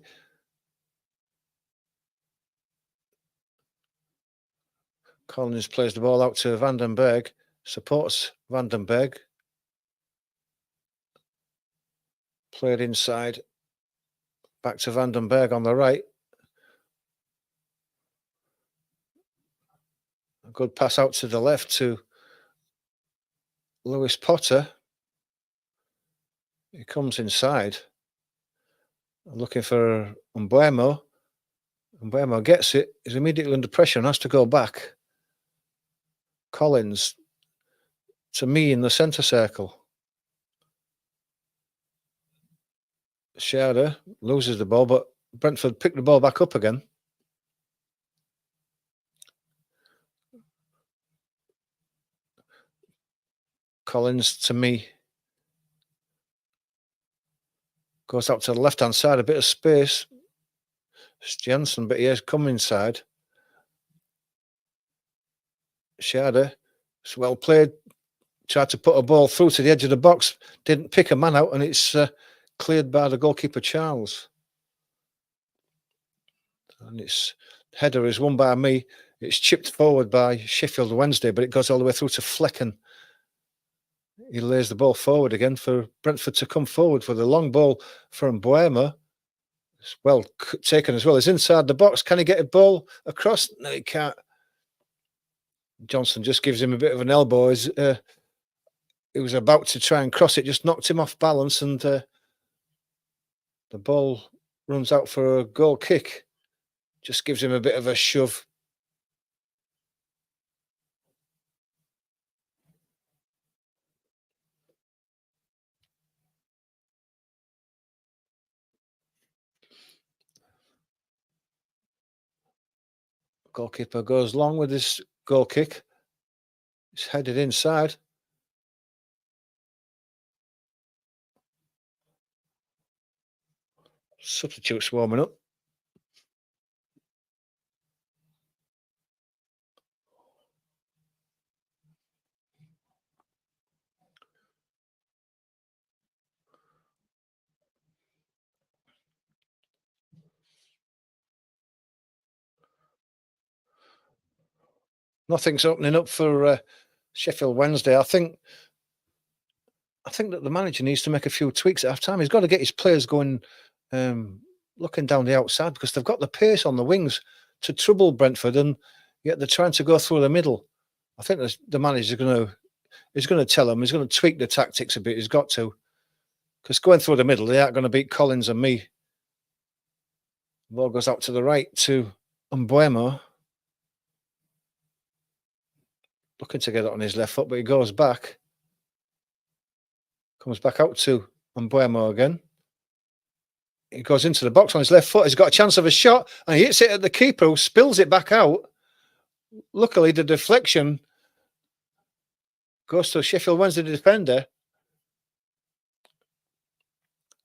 Collins plays the ball out to Van den Berg. Supports Van den Berg. Played inside. Back to Van den Berg on the right. A good pass out to the left to Lewis Potter. He comes inside. Looking for Mbuemo. Mbuemo gets it. He's immediately under pressure and has to go back. Collins to me in the centre circle. Scherder loses the ball, but Brentford pick the ball back up again. Collins to me. Goes out to the left-hand side, a bit of space. It's Jensen, but he has come inside. Scherder, it's well played. Tried to put a ball through to the edge of the box. Didn't pick a man out, and it's cleared by the goalkeeper, Charles. And its header is won by me. It's chipped forward by Sheffield Wednesday, but it goes all the way through to Flecken. He lays the ball forward again for Brentford to come forward for the long ball from Buema. It's well taken as well. He's inside the box. Can he get a ball across? No, he can't. Johnson just gives him a bit of an elbow. He was about to try and cross it, just knocked him off balance, and the ball runs out for a goal kick. Just gives him a bit of a shove. Goalkeeper goes long with his goal kick. It's headed inside. Substitutes warming up. Nothing's opening up for Sheffield Wednesday. I think I think that the manager needs to make a few tweaks at half time. He's got to get his players going, looking down the outside, because they've got the pace on the wings to trouble Brentford, and yet they're trying to go through the middle. I think the manager is going to tell them, he's going to tweak the tactics a bit. He's got to, because going through the middle, they aren't going to beat Collins and me. The ball goes out to the right to Mbuemo. Looking to get it on his left foot, but he goes back. Comes back out to Mbuemo again. He goes into the box on his left foot. He's got a chance of a shot, and he hits it at the keeper, who spills it back out. Luckily, the deflection goes to Sheffield Wednesday defender,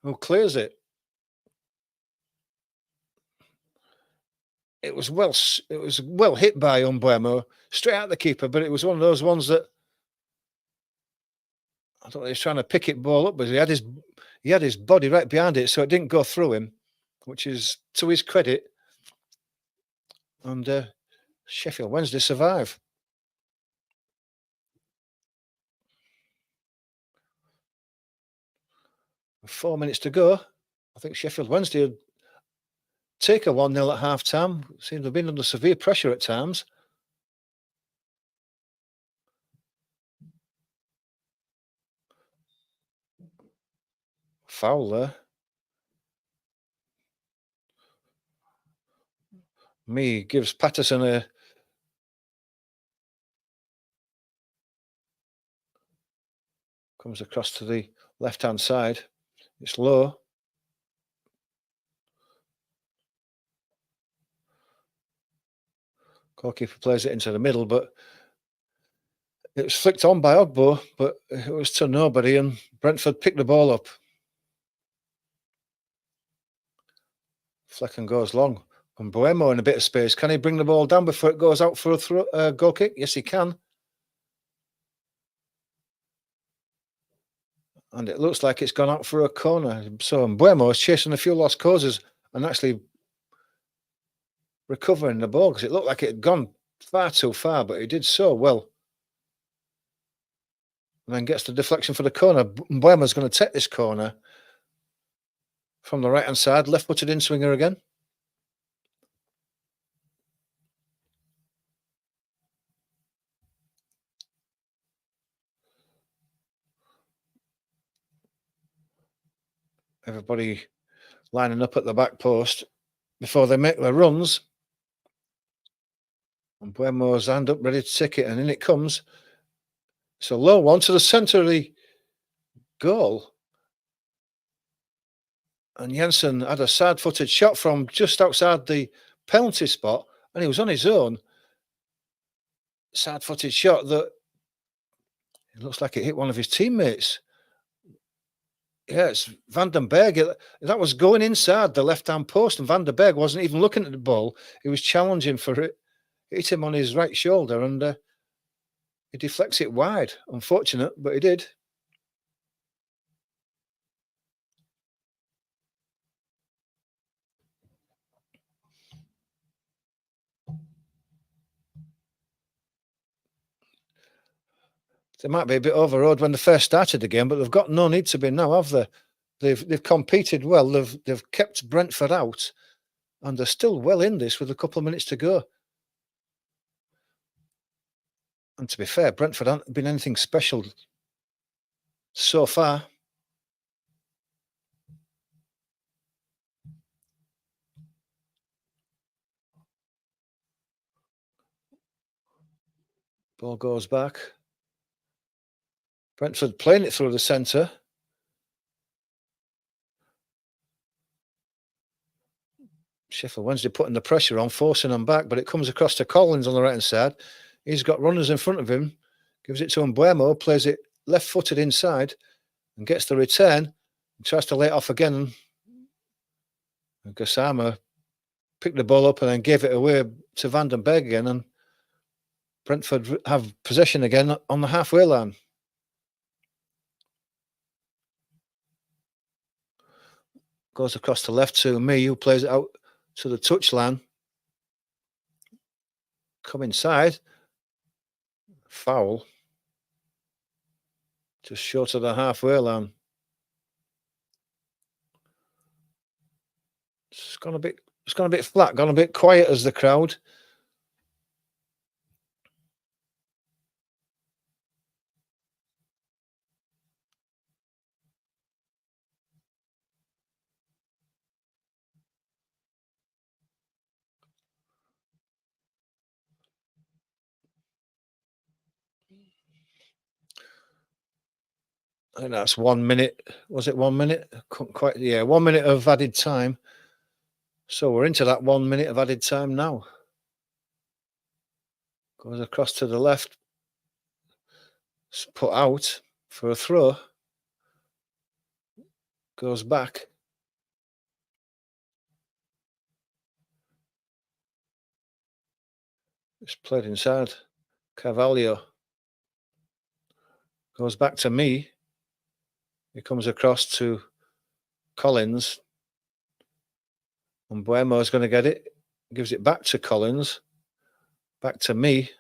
who clears it. It was well hit by Mbuemo, straight at the keeper, but it was one of those ones that I don't know, he was trying to pick it ball up, but he had his body right behind it, so it didn't go through him, which is to his credit. And Sheffield Wednesday survive. 4 minutes to go. I think Sheffield Wednesday would take a 1-0 at half time. Seems to have been under severe pressure at times. Foul there. Me gives Patterson a comes across to the left-hand side. It's low. Goalkeeper plays it into the middle, but it was flicked on by Ogbo, but it was to nobody, and Brentford picked the ball up. Flecken goes long. And Mbuemo in a bit of space. Can he bring the ball down before it goes out for a goal kick? Yes, he can. And it looks like it's gone out for a corner. So Mbuemo is chasing a few lost causes and actually recovering the ball, because it looked like it had gone far too far, but he did so well. And then gets the deflection for the corner. Mbuemo's going to take this corner from the right-hand side, left-footed in-swinger again. Everybody lining up at the back post before they make their runs. And Mbuemo's hand up, ready to take it, and in it comes. It's a low one to the centre of the goal. And Jensen had a side-footed shot from just outside the penalty spot, and he was on his own. Side-footed shot that it looks like it hit one of his teammates. Yeah, it's Van den Berg. That was going inside the left-hand post, and Van den Berg wasn't even looking at the ball. He was challenging for it. It hit him on his right shoulder, and he deflects it wide. Unfortunate, but he did. They might be a bit overawed when they first started the game, but they've got no need to be now, have they? They've competed well. They've kept Brentford out, and they're still well in this with a couple of minutes to go. And to be fair, Brentford haven't been anything special so far. Ball goes back. Brentford playing it through the centre. Sheffield Wednesday putting the pressure on, forcing them back, but it comes across to Collins on the right-hand side. He's got runners in front of him. Gives it to Mbuemo, plays it left-footed inside and gets the return. He tries to lay it off again. And Gassama picked the ball up and then gave it away to Van den Berg again, and Brentford have possession again on the halfway line. Goes across to left to me, who plays it out to the touchline. Come inside. Foul. Just short of the halfway line. It's gone a bit flat, gone a bit quiet as the crowd. I think that's 1 minute. Was it 1 minute? Couldn't quite. Yeah, 1 minute of added time. So we're into that 1 minute of added time now. Goes across to the left. It's put out for a throw. Goes back. It's played inside. Carvalho. Goes back to me. He comes across to Collins. And Buemo is going to get it. Gives it back to Collins. Back to me.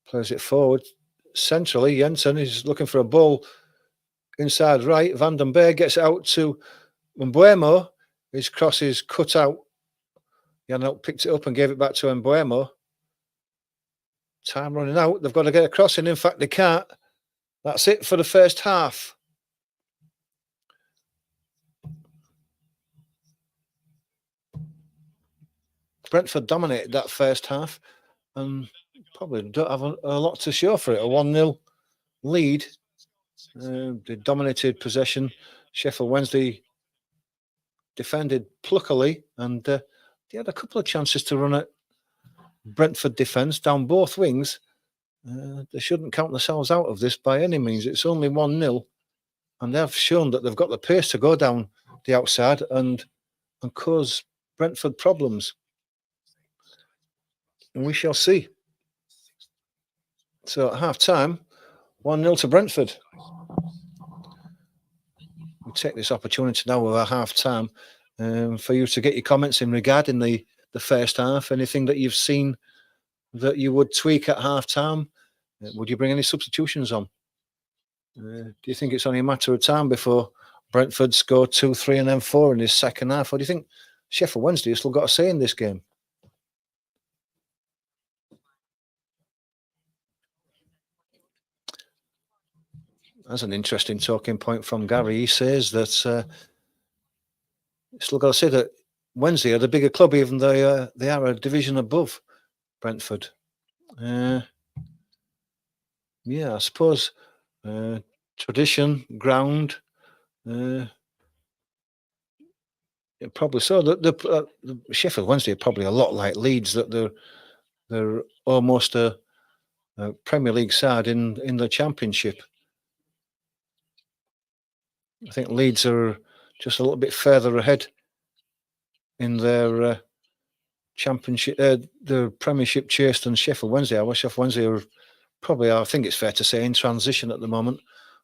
Plays it forward. Centrally, Jensen is looking for a ball inside right. Van den Berg gets it out to Mbuemo. His cross is cut out. Janelt picked it up and gave it back to Mbuemo. Time running out. They've got to get a crossing. In fact, they can't. That's it for the first half. Brentford dominated that first half and probably don't have a lot to show for it. A 1-0 lead. They dominated possession. Sheffield Wednesday defended pluckily, and they had a couple of chances to run at Brentford defence down both wings. They shouldn't count themselves out of this by any means. It's only 1-0, and they've shown that they've got the pace to go down the outside and cause Brentford problems. And we shall see. So at half time, 1-0 to Brentford. We'll take this opportunity now with our half time for you to get your comments in regarding the first half. Anything that you've seen that you would tweak at half time? Would you bring any substitutions on? Do you think it's only a matter of time before Brentford score 2, 3 and then 4 in this second half? Or do you think Sheffield Wednesday has still got a say in this game? That's an interesting talking point from Gary. He says that still got to say that Wednesday are the bigger club, even though they are a division above Brentford. Yeah, I suppose tradition, ground, probably so. The Sheffield Wednesday are probably a lot like Leeds, that they're almost a Premier League side in the Championship. I think Leeds are just a little bit further ahead in their Championship, the Premiership chase than Sheffield Wednesday. Sheffield Wednesday are probably, I think it's fair to say, in transition at the moment,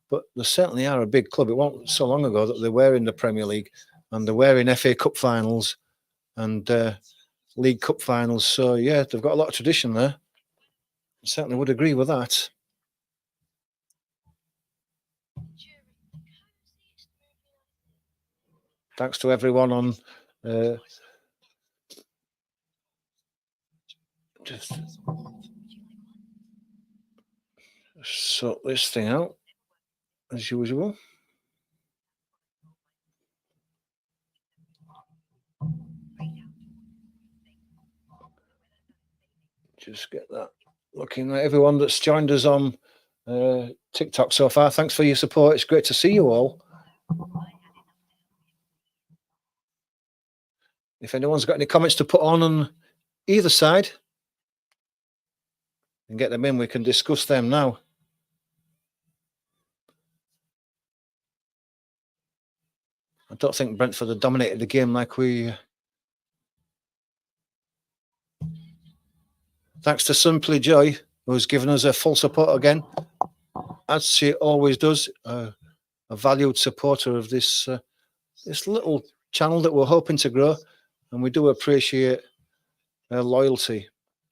but they certainly are a big club. It wasn't so long ago that they were in the Premier League and they were in FA Cup finals and League Cup finals. So yeah, they've got a lot of tradition there. I certainly would agree with that. Thanks to everyone on just sort this thing out as usual. Just get that looking at everyone that's joined us on TikTok so far. Thanks for your support. It's great to see you all. If anyone's got any comments to put on either side and get them in, we can discuss them now. I don't think Brentford have dominated the game like we... Thanks to Simply Joy, who's given us a full support again, as she always does, a valued supporter of this little channel that we're hoping to grow, and we do appreciate her loyalty.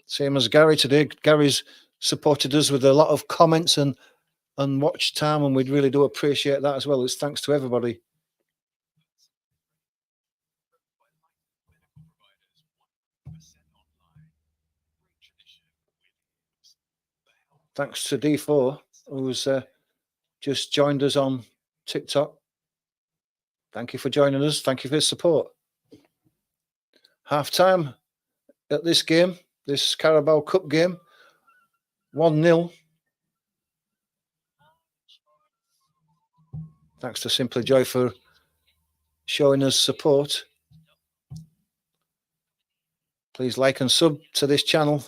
Same as Gary today. Gary's supported us with a lot of comments and and watch time, and we'd really do appreciate that as well. It's thanks to everybody. Thanks to D4, who's just joined us on TikTok. Thank you for joining us. Thank you for your support. Half time at this game, this Carabao Cup game, 1-0. Thanks to Simply Joy for showing us support. Please like and sub to this channel.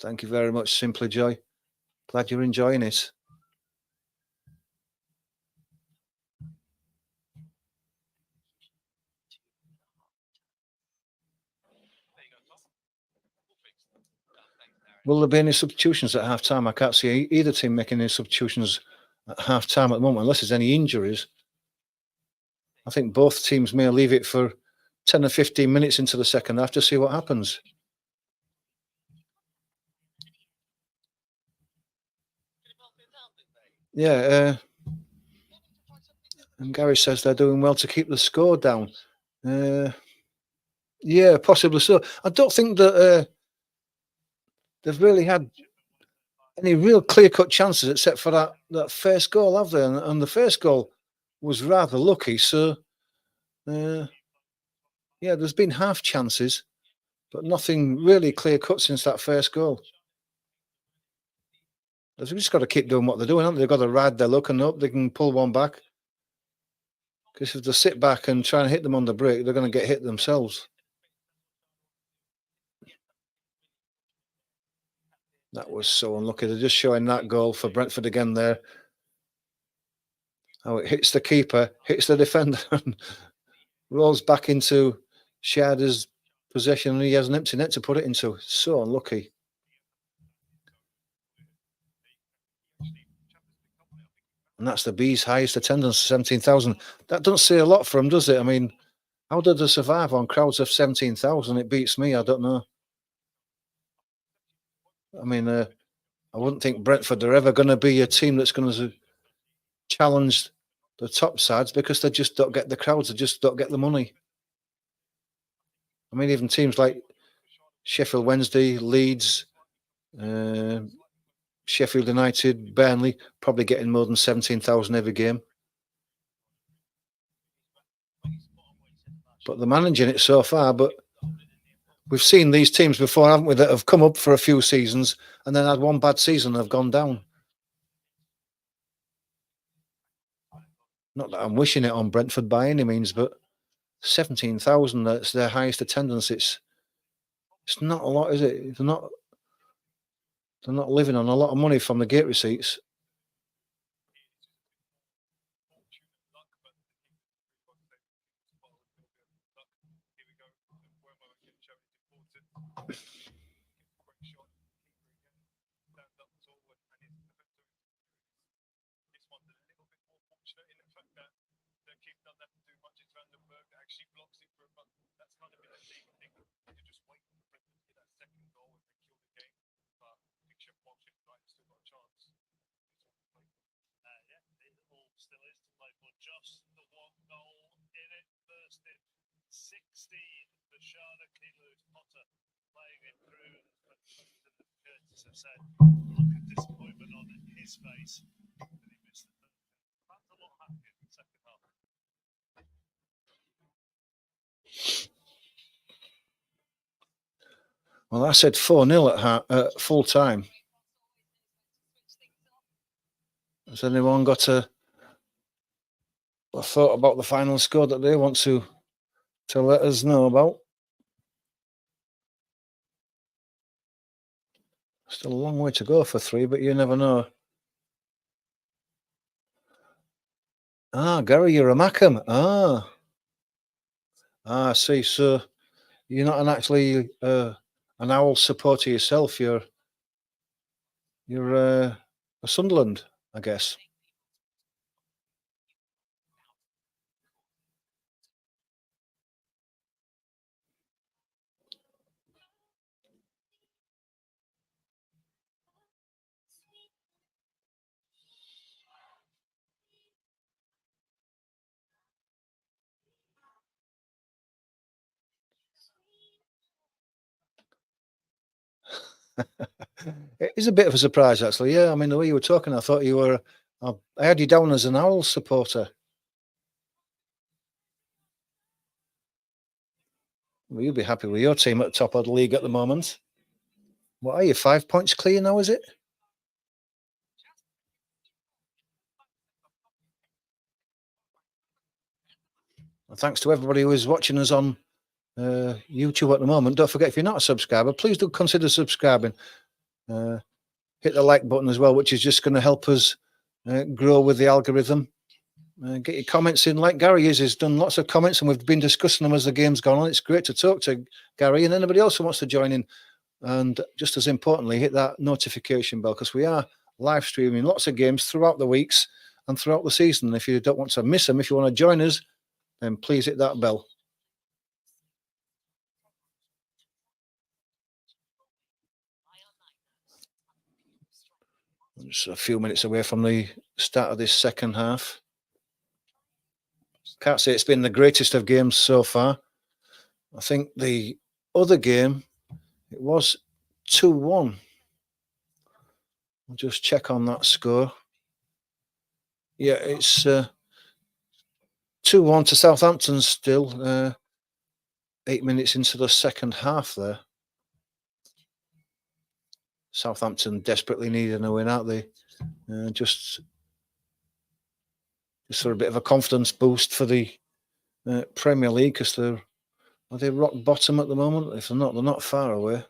Thank you very much, Simply Joy. Glad you're enjoying it. Will there be any substitutions at half time? I can't see either team making any substitutions at half time at the moment, unless there's any injuries. I think both teams may leave it for 10 or 15 minutes into the second half to see what happens. Yeah, and Gary says they're doing well to keep the score down. Yeah, possibly so. I don't think that they've really had any real clear-cut chances except for that first goal, have they? And the first goal was rather lucky. So, yeah, there's been half chances, but nothing really clear-cut since that first goal. They've just got to keep doing what they're doing, haven't they? They've got to ride their luck and hope they can pull one back. Because if they sit back and try and hit them on the break, they're going to get hit themselves. That was so unlucky. They're just showing that goal for Brentford again there. How it hits the keeper, hits the defender, and rolls back into Sharda's possession, and he has an empty net to put it into. So unlucky. And that's the Bees' highest attendance, 17,000. That doesn't say a lot for them, does it? I mean, how did they survive on crowds of 17,000? It beats me. I don't know. I mean, I wouldn't think Brentford are ever going to be a team that's going to challenge the top sides because they just don't get the crowds. They just don't get the money. I mean, even teams like Sheffield Wednesday, Leeds, Sheffield United, Burnley, probably getting more than 17,000 every game. But they're managing it so far. But we've seen these teams before, haven't we, that have come up for a few seasons and then had one bad season and have gone down. Not that I'm wishing it on Brentford by any means, but 17,000, that's their highest attendance. It's not a lot, is it? They're not living on a lot of money from the gate receipts. Well, I said 4-0 at full time. Has anyone got a thought about the final score that they want to let us know about? Still a long way to go for 3, but you never know. Gary, you're a Mackham. I see. So you're not actually an Owl supporter yourself. You're a Sunderland, I guess. It is a bit of a surprise, actually. Yeah, I mean, the way you were talking, I thought you were. I had you down as an Owl supporter. Well, you'll be happy with your team at the top of the league at the moment. What are you, 5 points clear now, is it? And thanks to everybody who is watching us on YouTube at the moment. Don't forget, if you're not a subscriber, please do consider subscribing. Hit the like button as well, which is just going to help us grow with the algorithm. Get your comments in, like Gary is. He's done lots of comments, and we've been discussing them as the game's gone on. It's great to talk to Gary and anybody else who wants to join in. And just as importantly, hit that notification bell, because we are live streaming lots of games throughout the weeks and throughout the season. If you don't want to miss them, if you want to join us, then please hit that bell. Just a few minutes away from the start of this second half. Can't say it's been the greatest of games so far. I think the other game, it was 2-1. I'll just check on that score. Yeah, it's 2-1 to Southampton still. 8 minutes into the second half there. Southampton desperately needing a win, aren't they? Just for a bit of a confidence boost for the Premier League, because are they rock bottom at the moment? If they're not far away.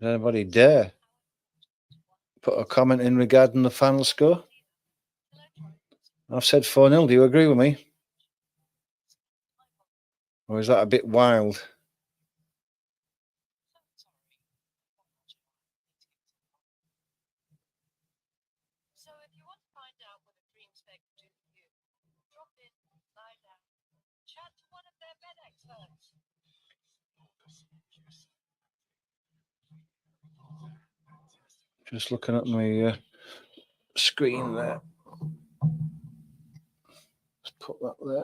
Anybody dare put a comment in regarding the final score? I've said 4-0. Do you agree with me? Or is that a bit wild? Just looking at my screen there. Let's put that there.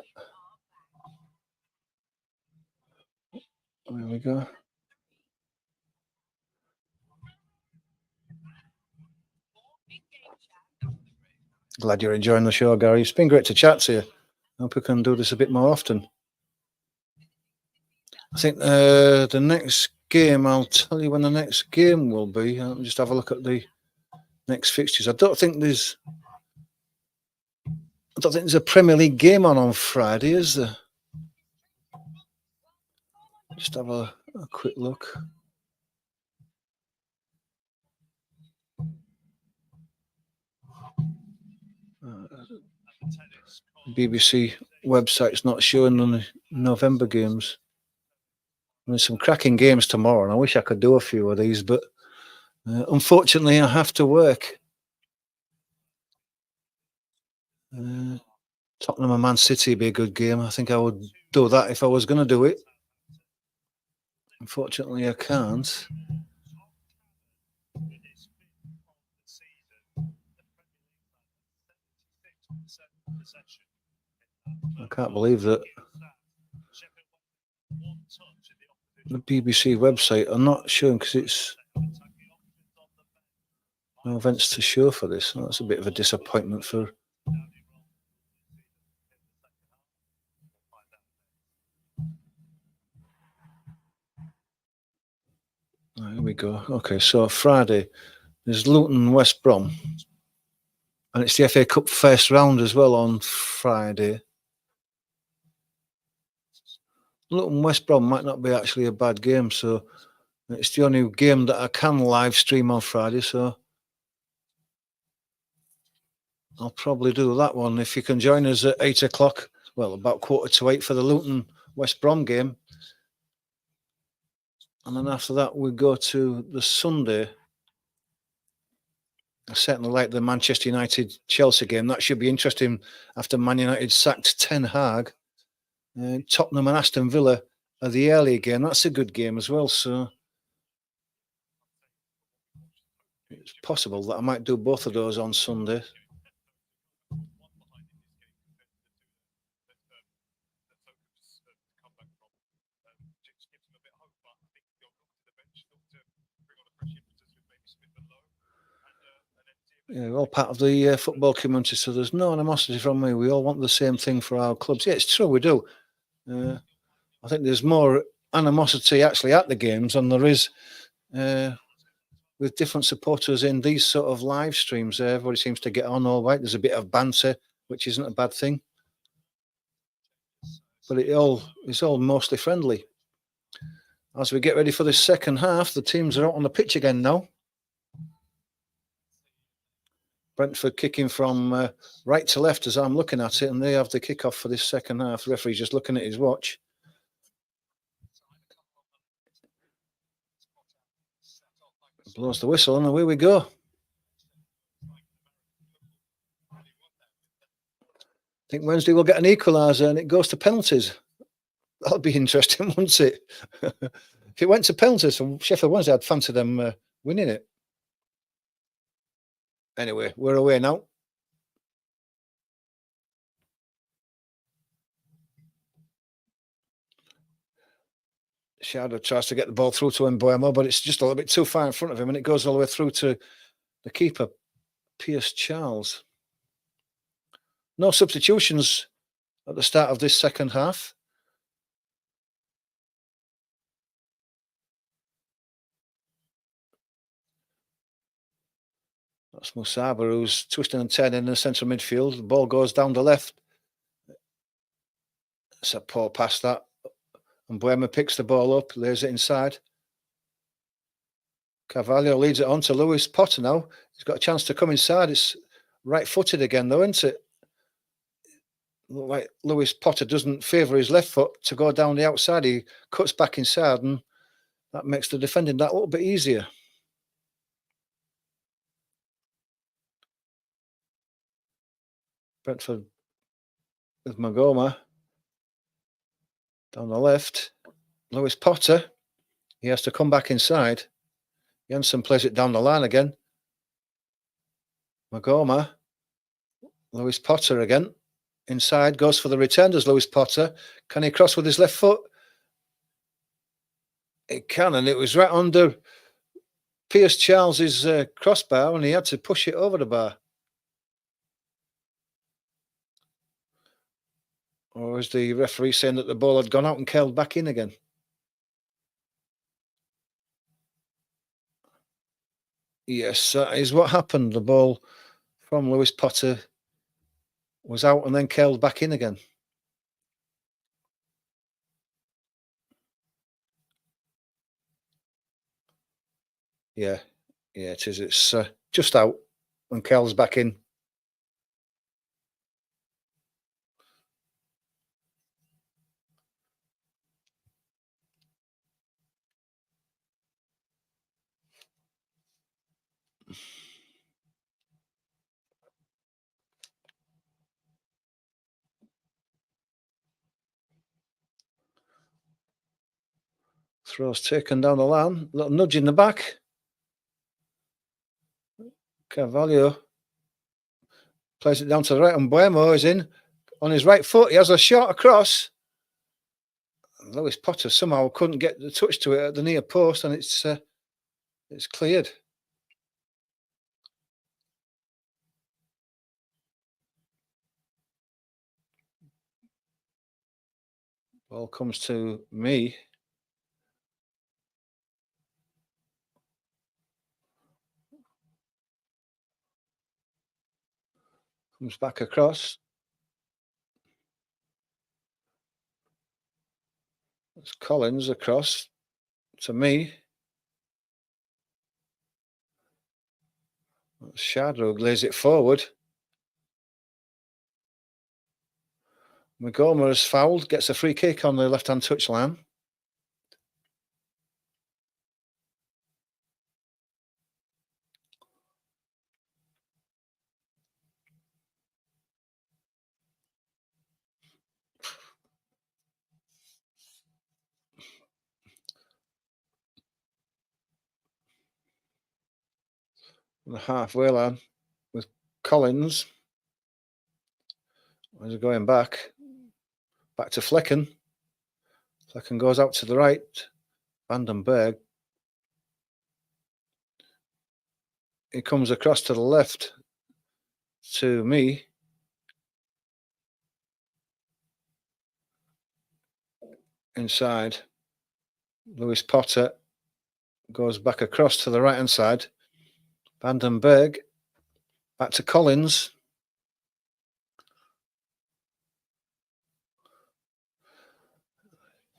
There we go. Glad you're enjoying the show, Gary. It's been great to chat to you. I hope we can do this a bit more often. I think the next game, I'll tell you when the next game will be. Let me just have a look at the next fixtures. I don't think there's a Premier League game on Friday, is there? Just have a quick look. BBC website's not showing the November games. There's some cracking games tomorrow, and I wish I could do a few of these, but unfortunately, I have to work. Tottenham and Man City would be a good game. I think I would do that if I was going to do it. Unfortunately, I can't. I can't believe that the BBC website are not showing, because it's no events to show for this. That's a bit of a disappointment for. Here we go. Okay, so Friday there's Luton West Brom And it's the FA Cup first round as well on Friday. Luton West Brom might not be actually a bad game, so it's the only game that I can live stream on Friday, so I'll probably do that one. If you can join us at 8 o'clock, well, about 7:45 for the Luton West Brom game. And then after that, we go to the Sunday. I certainly like the Manchester United-Chelsea game. That should be interesting after Man United sacked Ten Hag. Tottenham and Aston Villa are the early game. That's a good game as well. So it's possible that I might do both of those on Sunday. Yeah, we're all part of the football community, so there's no animosity from me. We all want the same thing for our clubs. Yeah, it's true, we do. I think there's more animosity actually at the games than there is with different supporters in these sort of live streams. Everybody seems to get on all right. There's a bit of banter, which isn't a bad thing. But it's all mostly friendly. As we get ready for this second half, the teams are out on the pitch again now. Brentford kicking from right to left as I'm looking at it, and they have the kickoff for this second half. The referee's just looking at his watch. Blows the whistle, and away we go. I think Wednesday we'll get an equaliser, and it goes to penalties. That'll be interesting, wouldn't it? If it went to penalties from Sheffield Wednesday, I'd fancy them winning it. Anyway, we're away now. Shadow tries to get the ball through to Mbuemo, but it's just a little bit too far in front of him, and it goes all the way through to the keeper, Pierce Charles. No substitutions at the start of this second half. That's Musaba, who's twisting and turning in the central midfield. The ball goes down the left. It's a poor pass, that. And Mbuemo picks the ball up, lays it inside. Carvalho leads it on to Lewis Potter now. He's got a chance to come inside. It's right-footed again, though, isn't it? Look like Lewis Potter doesn't favour his left foot to go down the outside. He cuts back inside, and that makes the defending that little bit easier. Brentford with Magoma down the left. Lewis Potter, he has to come back inside. Jensen plays it down the line again. Magoma, Lewis Potter again. Inside, goes for the return, does Lewis Potter. Can he cross with his left foot? It can, and it was right under Pierce Charles's crossbar, and he had to push it over the bar. Or is the referee saying that the ball had gone out and curled back in again? Yes, that is what happened. The ball from Lewis Potter was out and then curled back in again. Yeah, it is. It's just out and curls back in. Throw's taken down the line. Little nudge in the back. Carvalho plays it down to the right, and Mbuemo is in on his right foot. He has a shot across. Lewis Potter somehow couldn't get the touch to it at the near post, and it's cleared. Ball comes to me. Comes back across. It's Collins across to me. Shadrow lays it forward. Magoma is fouled, gets a free kick on the left-hand touchline. On the halfway line with Collins. As they're going back to Flecken. Flecken goes out to the right. Vandenberg. He comes across to the left to me. Inside. Lewis Potter goes back across to the right-hand side. Vandenberg. Back to Collins.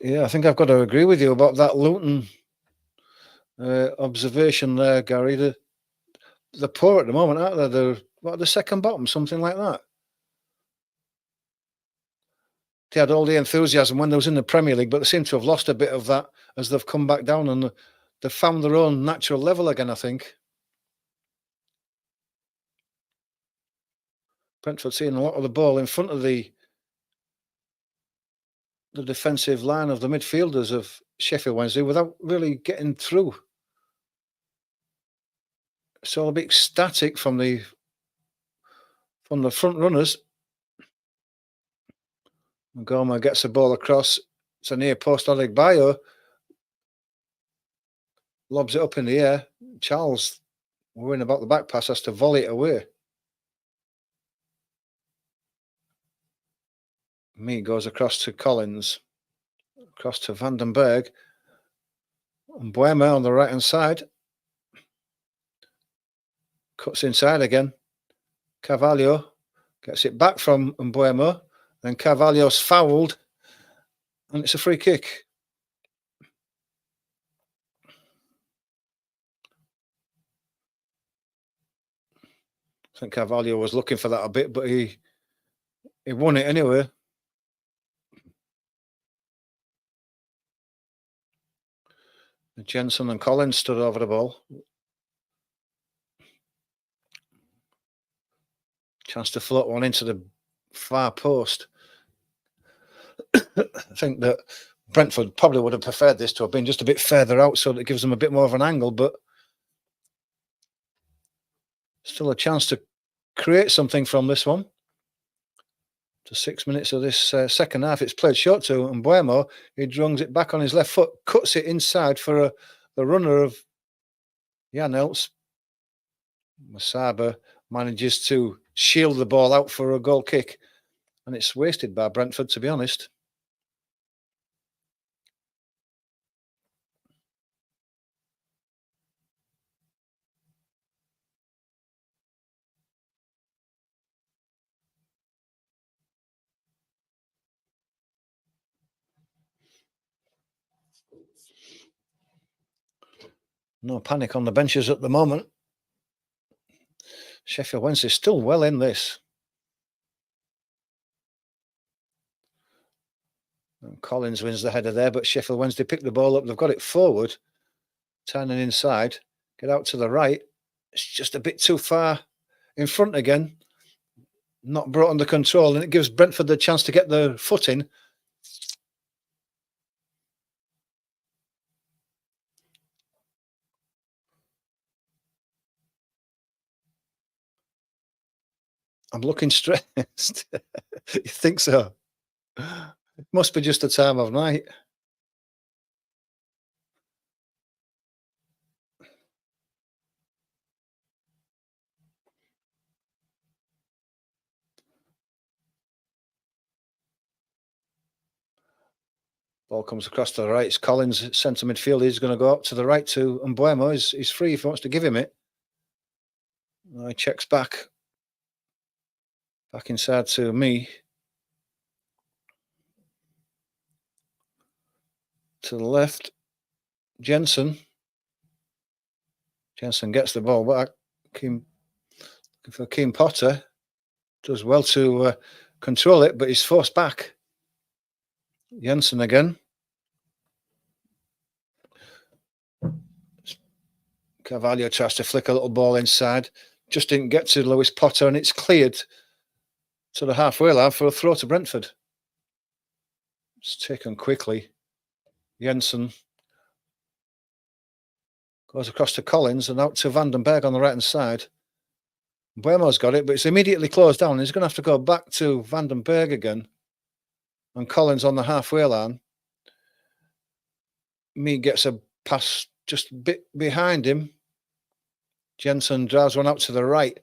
Yeah, I think I've got to agree with you about that Luton observation there, Gary. They're poor at the moment, aren't they? They're the second bottom, something like that. They had all the enthusiasm when they was in the Premier League, but they seem to have lost a bit of that as they've come back down and they've found their own natural level again, I think. Brentford seeing a lot of the ball in front of the defensive line of the midfielders of Sheffield Wednesday without really getting through. It's all a bit static from the front runners. Goma gets the ball across. It's a near post. Adebayo lobs it up in the air. Charles, worrying about the back pass, has to volley it away. Me goes across to Collins, across to Vandenberg. And Buema on the right hand side. Cuts inside again. Carvalho gets it back from Mbuemo. Then Carvalho's fouled. And it's a free kick. I think Carvalho was looking for that a bit, but he won it anyway. Jensen and Collins stood over the ball. Chance to float one into the far post. I think that Brentford probably would have preferred this to have been just a bit further out so that it gives them a bit more of an angle, but still a chance to create something from this one. To 6 minutes of this second half, it's played short to Mbuemo. He drungs it back on his left foot, cuts it inside for the runner of Janels. Masaba manages to shield the ball out for a goal kick, and it's wasted by Brentford, to be honest. No panic on the benches at the moment. Sheffield Wednesday still well in this. And Collins wins the header there, but Sheffield Wednesday pick the ball up. They've got it forward, turning inside, get out to the right. It's just a bit too far in front again. Not brought under control, and it gives Brentford the chance to get their foot in. I'm looking stressed. You think so? It must be just a time of night. Ball comes across to the right. It's Collins, centre midfield. He's going to go up to the right to Mbuemo. He's free if he wants to give him it. He checks back. Back inside to me. To the left, Jensen. Jensen gets the ball back. Keane Potter does well to control it, but he's forced back. Jensen again. Carvalho tries to flick a little ball inside. Just didn't get to Lewis Potter, and it's cleared to the halfway line for a throw to Brentford. It's taken quickly. Jensen goes across to Collins and out to Vandenberg on the right-hand side. Buemo's got it, but it's immediately closed down. He's going to have to go back to Vandenberg again. And Collins on the halfway line. Me gets a pass just a bit behind him. Jensen drives one out to the right.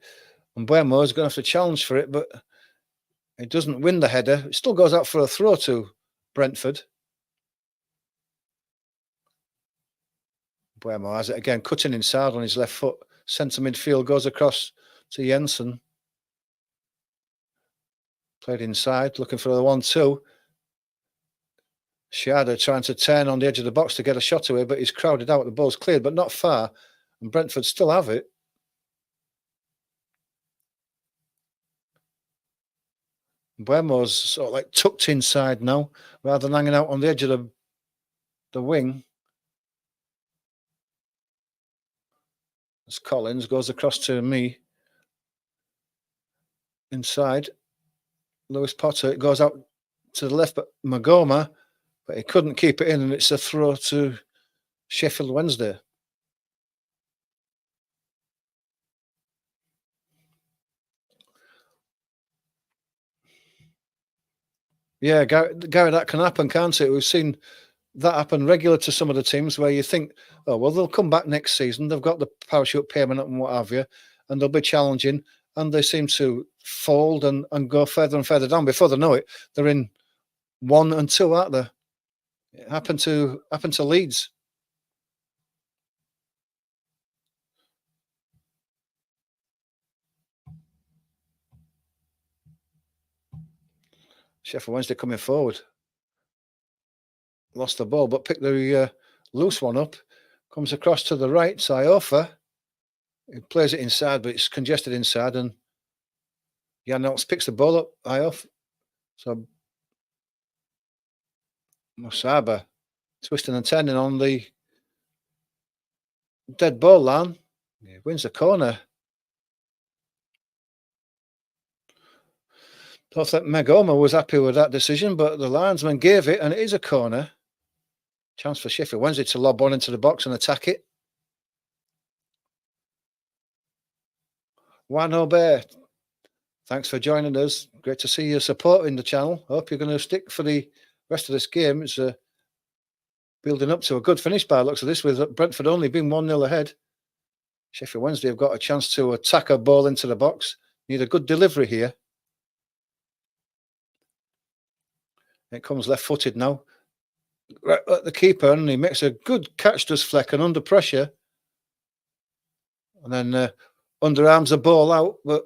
And Buemo's going to have to challenge for it, but it doesn't win the header. It still goes out for a throw to Brentford. Buemo has it again, cutting inside on his left foot. Centre midfield goes across to Jensen. Played inside, looking for the 1-2. Sciarra trying to turn on the edge of the box to get a shot away, but he's crowded out. The ball's cleared, but not far. And Brentford still have it. Buemo's sort of like tucked inside now, rather than hanging out on the edge of the wing. As Collins goes across to me. Inside. Lewis Potter, it goes out to the left, but Magoma, but he couldn't keep it in, and it's a throw to Sheffield Wednesday. Yeah, Gary, that can happen, can't it? We've seen that happen regular to some of the teams where you think, oh, well, they'll come back next season. They've got the parachute payment and what have you, and they'll be challenging, and they seem to fold and go further and further down. Before they know it, they're in 1 and 2, aren't they? It happened to Leeds. Sheffield Wednesday coming forward. Lost the ball, but picked the loose one up. Comes across to the right, Siofa. He plays it inside, but it's congested inside, and Janels picks the ball up high off. So Musaba twisting and turning on the dead ball line. He wins the corner. Don't think Magoma was happy with that decision, but the linesman gave it, and it is a corner. Chance for Sheffield Wednesday to lob one into the box and attack it. Wano Bear, thanks for joining us. Great to see you supporting the channel. Hope you're going to stick for the rest of this game. It's building up to a good finish by the looks of this, with Brentford only being 1-0 ahead. Sheffield Wednesday have got a chance to attack a ball into the box. Need a good delivery here. It comes left-footed now. Right at the keeper, and he makes a good catch, does Flecken, under pressure. And then underarms the ball out, but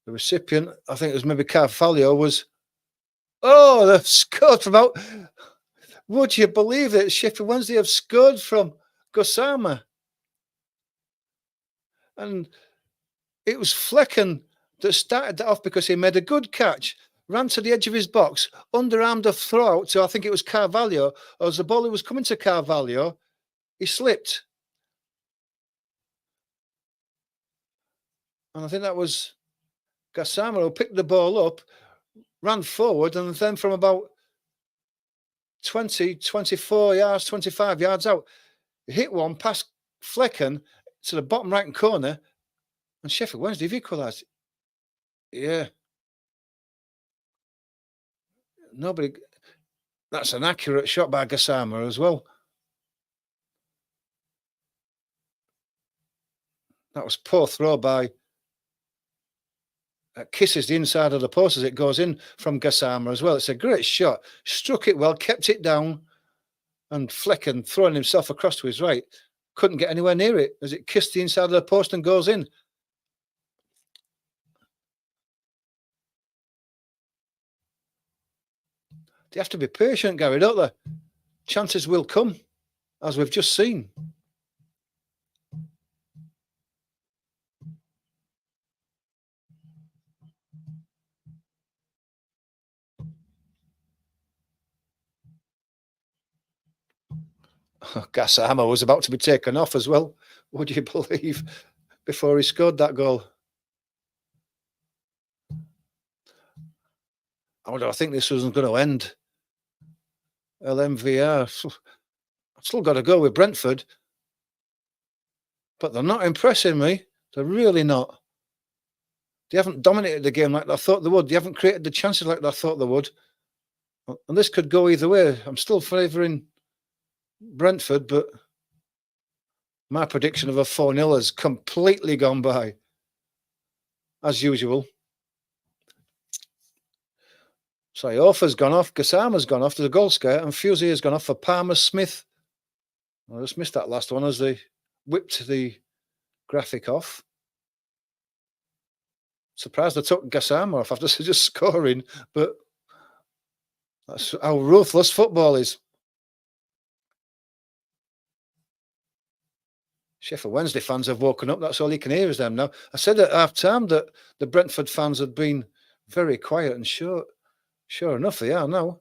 the recipient, I think it was maybe Carvalho, was... Oh, they've scored from out... Would you believe it? Sheffield Wednesday have scored from Gosama. And it was Flecken that started that off because he made a good catch, ran to the edge of his box, underarmed a throw out to, I think it was Carvalho. As the ball was coming to Carvalho, he slipped. And I think that was Gassama who picked the ball up, ran forward, and then from about 20, 24 yards, 25 yards out, hit one past Flecken to the bottom right corner, and Sheffield Wednesday have equalised. Yeah. Nobody. That's an accurate shot by Gassama as well. That was poor throw by... kisses the inside of the post as it goes in from Gassama as well. It's a great shot. Struck it well, kept it down, and Flecken, throwing himself across to his right, couldn't get anywhere near it as it kissed the inside of the post and goes in. They have to be patient, Gary, don't they? Chances will come, as we've just seen. Gassama was about to be taken off as well, would you believe, before he scored that goal. I think this wasn't going to end. LMVR. I've still got to go with Brentford, but they're not impressing me. They're really not. They haven't dominated the game like I thought they would. They haven't created the chances like I thought they would. And this could go either way. I'm still favouring Brentford, but my prediction of a 4-0 has completely gone by, as usual. Sorry, Ofa's gone off, Gassama's gone off, there's a goal scare, and Fusey has gone off for Palmer Smith. I just missed that last one as they whipped the graphic off. Surprised I took Gassama off after just scoring, but that's how ruthless football is. Sheffield Wednesday fans have woken up. That's all you can hear is them now. I said at half time that the Brentford fans had been very quiet, and sure enough, they are now.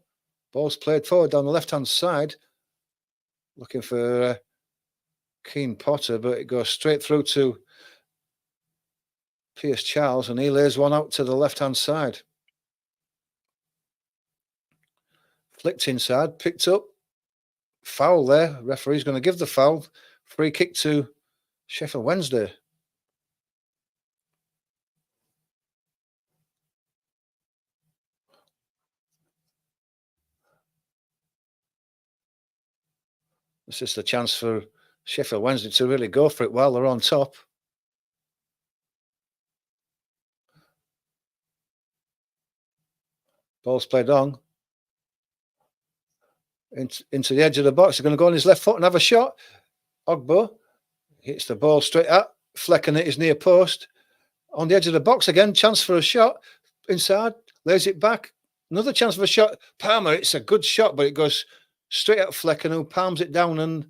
Ball's played forward down the left-hand side, looking for Keane Potter, but it goes straight through to Pierce Charles, and he lays one out to the left-hand side. Flicked inside, picked up. Foul there. Referee's going to give the foul. Free kick to Sheffield Wednesday. This is the chance for Sheffield Wednesday to really go for it while they're on top. Ball's played on. Into the edge of the box. They're going to go on his left foot and have a shot. Ogbo hits the ball straight at Flecken at his near post. On the edge of the box again, chance for a shot. Inside, lays it back. Another chance for a shot. Palmer, it's a good shot, but it goes straight at Flecken, who palms it down and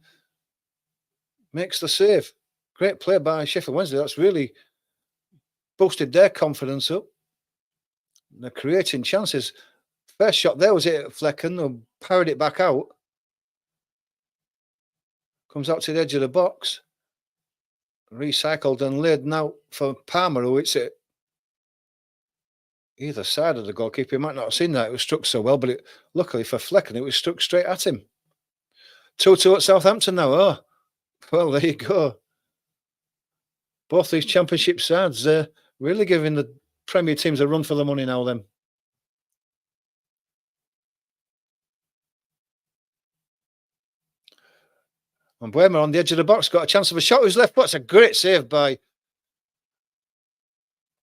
makes the save. Great play by Sheffield Wednesday. That's really boosted their confidence up. They're creating chances. First shot there was it at Flecken, who parried it back out. Comes out to the edge of the box. Recycled and laid now for Palmer, who hits it either side of the goalkeeper. He might not have seen that. It was struck so well, but luckily for Flecken, it was struck straight at him. 2-2 at Southampton now. Oh, well, there you go. Both these championship sides really giving the Premier teams a run for the money now then. And Mbeumo on the edge of the box got a chance of a shot. Who's left foot? It's a great save by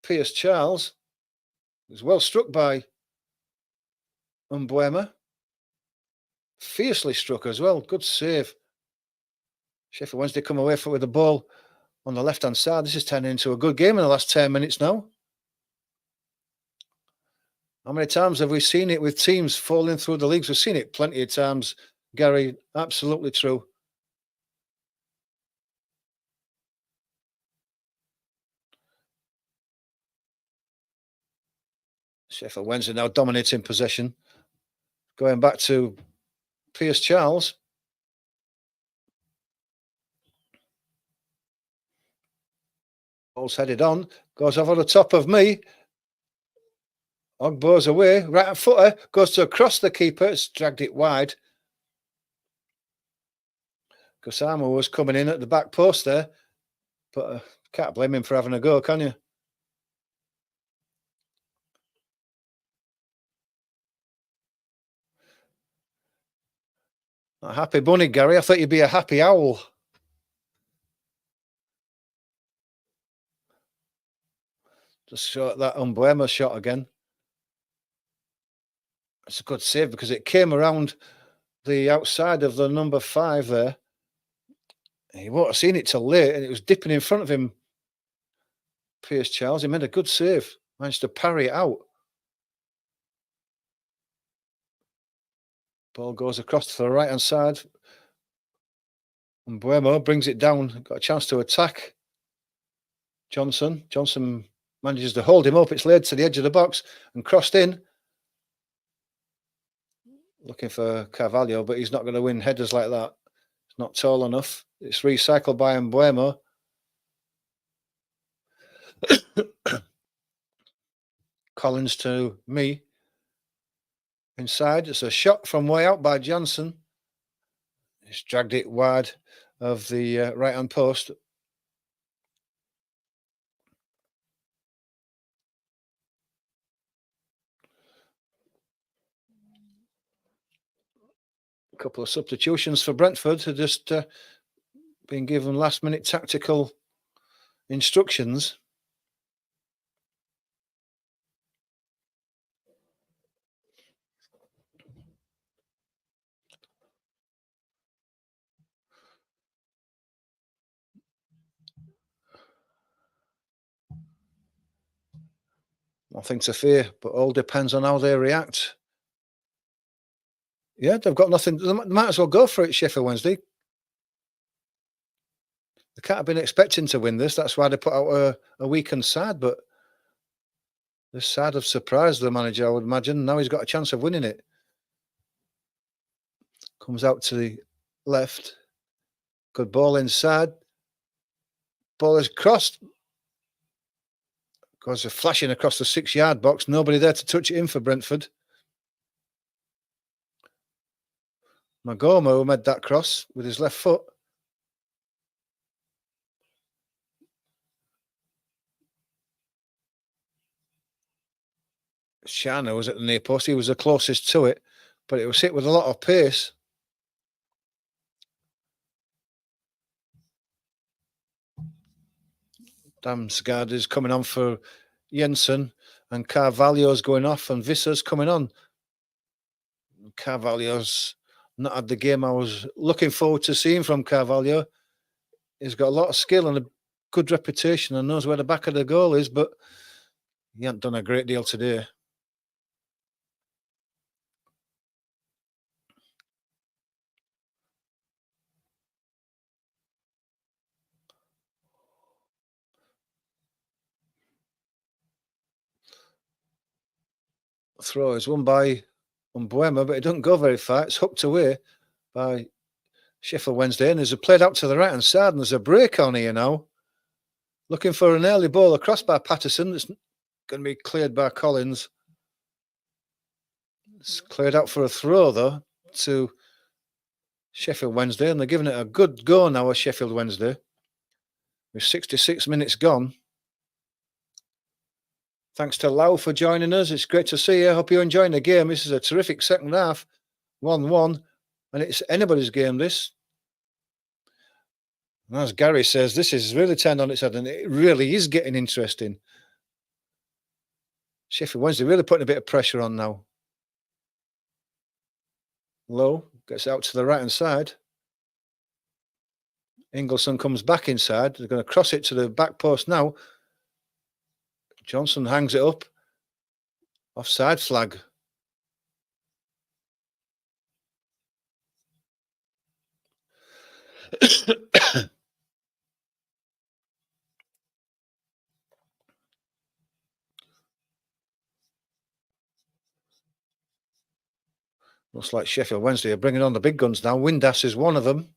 Pierce Charles. It was well struck by Mbeumo. Fiercely struck as well. Good save. Sheffield Wednesday come away with the ball on the left-hand side. This is turning into a good game in the last 10 minutes now. How many times have we seen it with teams falling through the leagues? We've seen it plenty of times, Gary. Absolutely true. Sheffield Wednesday now dominating possession. Going back to Pierce Charles. Ball's headed on. Goes over the top of me. Ogbo's away. Right footer. Goes to across the keeper. It's dragged it wide. Gassama was coming in at the back post there. But can't blame him for having a go, can you? A happy bunny, Gary. I thought you'd be a happy owl. Just shot that Mbeumo shot again. It's a good save because it came around the outside of the number 5 there. He won't have seen it till late, and it was dipping in front of him. Pierce Charles, he made a good save. Managed to parry it out. Ball goes across to the right-hand side. And Buemo brings it down. Got a chance to attack Johnson. Johnson manages to hold him up. It's laid to the edge of the box and crossed in. Looking for Carvalho, but he's not going to win headers like that. It's not tall enough. It's recycled by Buemo. Collins to me. Inside. It's a shot from way out by Johnson. He's dragged it wide of the right-hand post. A couple of substitutions for Brentford had just been given last-minute tactical instructions. Nothing to fear, but all depends on how they react. Yeah, they've got nothing. They might as well go for it, Sheff Wednesday. They can't have been expecting to win this. That's why they put out a weakened side. But this side have surprised the manager, I would imagine. Now he's got a chance of winning it. Comes out to the left. Good ball inside. Ball is crossed. Goes flashing across the 6-yard box. Nobody there to touch it in for Brentford. Magoma, who made that cross with his left foot. Shana was at the near post. He was the closest to it, but it was hit with a lot of pace. Damsgaard is coming on for Jensen, and Carvalho's going off, and Visser's coming on. Carvalho's not had the game I was looking forward to seeing from Carvalho. He's got a lot of skill and a good reputation and knows where the back of the goal is, but he hasn't done a great deal today. Throw is won by Mbuema, but it doesn't go very far. It's hooked away by Sheff Wednesday, and there's a played out to the right-hand side, and there's a break on here now. Looking for an early ball across by Patterson. It's going to be cleared by Collins. It's cleared out for a throw, though, to Sheffield Wednesday, and they're giving it a good go now at Sheffield Wednesday. With 66 minutes gone. Thanks to Lau for joining us. It's great to see you. I hope you're enjoying the game. This is a terrific second half. 1-1. And it's anybody's game, this. And as Gary says, this is really turned on its head, and it really is getting interesting. Sheffield Wednesday really putting a bit of pressure on now. Low gets out to the right-hand side. Ingleson comes back inside. They're going to cross it to the back post now. Johnson hangs it up. Offside flag. Looks like Sheffield Wednesday are bringing on the big guns now. Windass is one of them.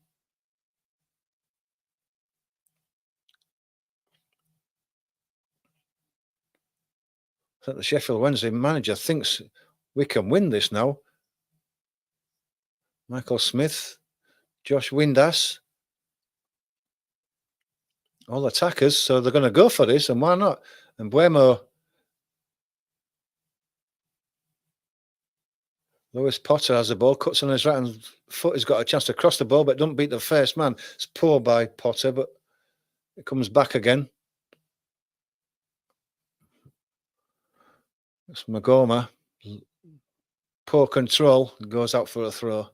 I think the Sheffield Wednesday manager thinks we can win this now. Michael Smith, Josh Windass, all attackers, so they're going to go for this, and why not? And Buemo, Lewis Potter has the ball, cuts on his right hand foot. He's got a chance to cross the ball, but don't beat the first man. It's poor by Potter, but it comes back again. It's Magoma. Poor control, goes out for a throw.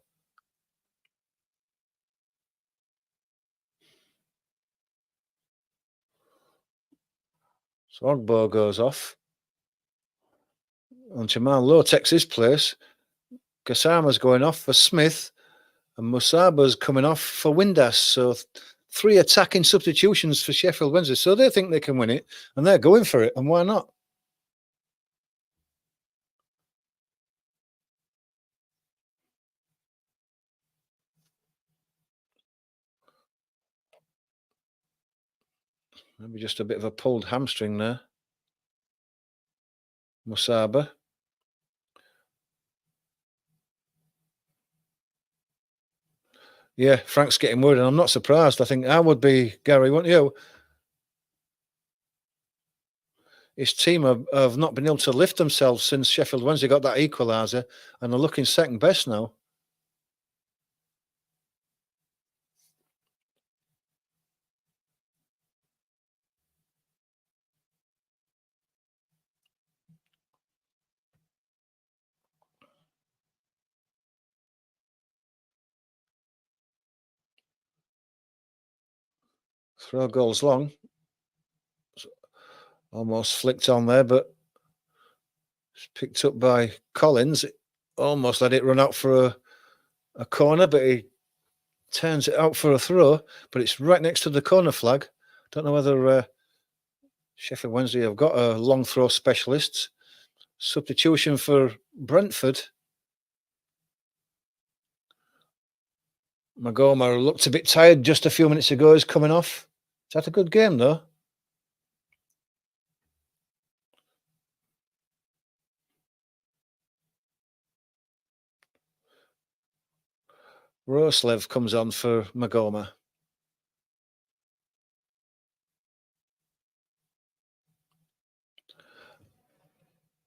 So Ogbo goes off. And Jamal Lowe takes his place. Kasama's going off for Smith, and Musaba's coming off for Windass. So 3 attacking substitutions for Sheffield Wednesday. So they think they can win it, and they're going for it. And why not? Maybe just a bit of a pulled hamstring there. Musaba. Yeah, Frank's getting worried, and I'm not surprised. I think I would be, Gary, wouldn't you? His team have not been able to lift themselves since Sheffield Wednesday got that equaliser, and they're looking second best now. Throw goals long. Almost flicked on there, but it's picked up by Collins. Almost let it run out for a corner, but he turns it out for a throw. But it's right next to the corner flag. Don't know whether Sheffield Wednesday have got a long throw specialist. Substitution for Brentford. Magoma looked a bit tired just a few minutes ago. He's coming off. Is that a good game, though? Roslev comes on for Magoma.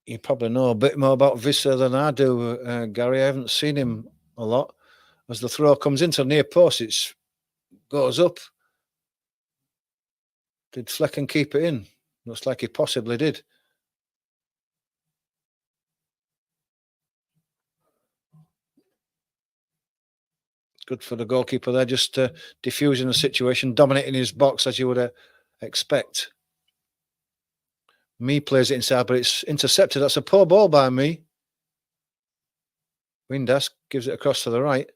You probably know a bit more about Visser than I do, Gary. I haven't seen him a lot. As the throw comes into near post, it goes up. Did Flecken keep it in? Looks like he possibly did. Good for the goalkeeper there, just diffusing the situation, dominating his box as you would expect. Me plays it inside, but it's intercepted. That's a poor ball by me. Windass gives it across to the right.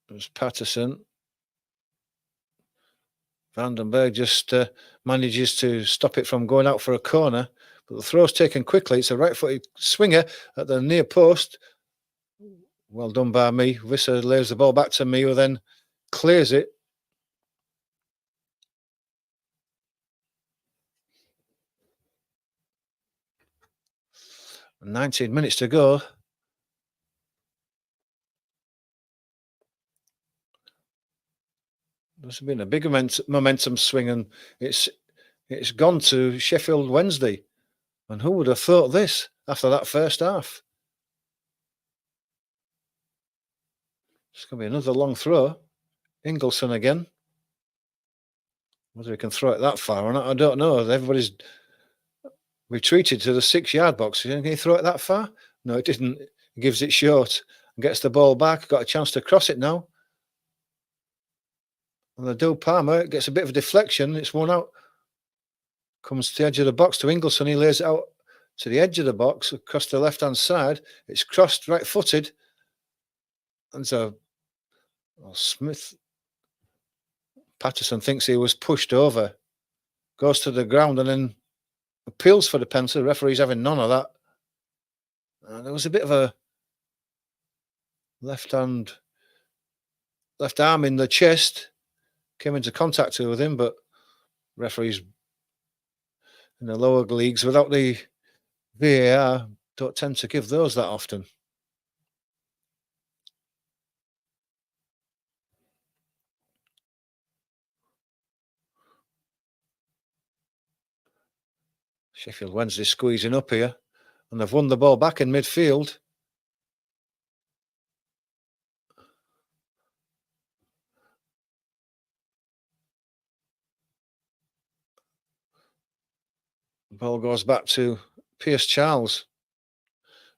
There's Patterson. Vandenberg just manages to stop it from going out for a corner, but the throw's taken quickly. It's a right-footed swinger at the near post. Well done by me. Visser lays the ball back to me, who then clears it. 19 minutes to go. There's been a big momentum swing, and it's gone to Sheffield Wednesday. And who would have thought this after that first half? It's going to be another long throw. Ingleson again. Whether he can throw it that far or not, I don't know. Everybody's retreated to the 6-yard box. Can he throw it that far? No, it didn't. He gives it short and gets the ball back. Got a chance to cross it now. And the Do Palmer gets a bit of a deflection. It's won out. Comes to the edge of the box to Ingleson. He lays it out to the edge of the box across the left-hand side. It's crossed right-footed. And so Smith, Patterson thinks he was pushed over. Goes to the ground and then appeals for the penalty. The referee's having none of that. There was a bit of a left arm in the chest. Came into contact with him, but referees in the lower leagues without the VAR don't tend to give those that often. Sheffield Wednesday squeezing up here, and they've won the ball back in midfield. The ball goes back to Pierce Charles.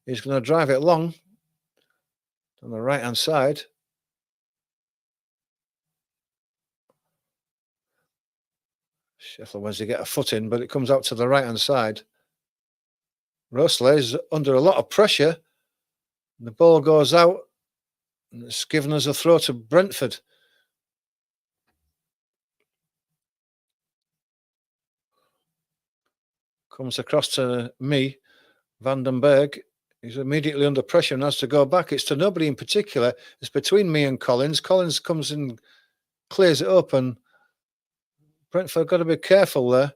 He's going to drive it long on the right-hand side. Sheffield Wednesday get a foot in, but it comes out to the right-hand side. Rosley is under a lot of pressure. The ball goes out, and it's given us a throw to Brentford. Comes across to me. Vandenberg is immediately under pressure and has to go back. It's to nobody in particular. It's between me and Collins. Collins comes and clears it up, and Brentford got to be careful there.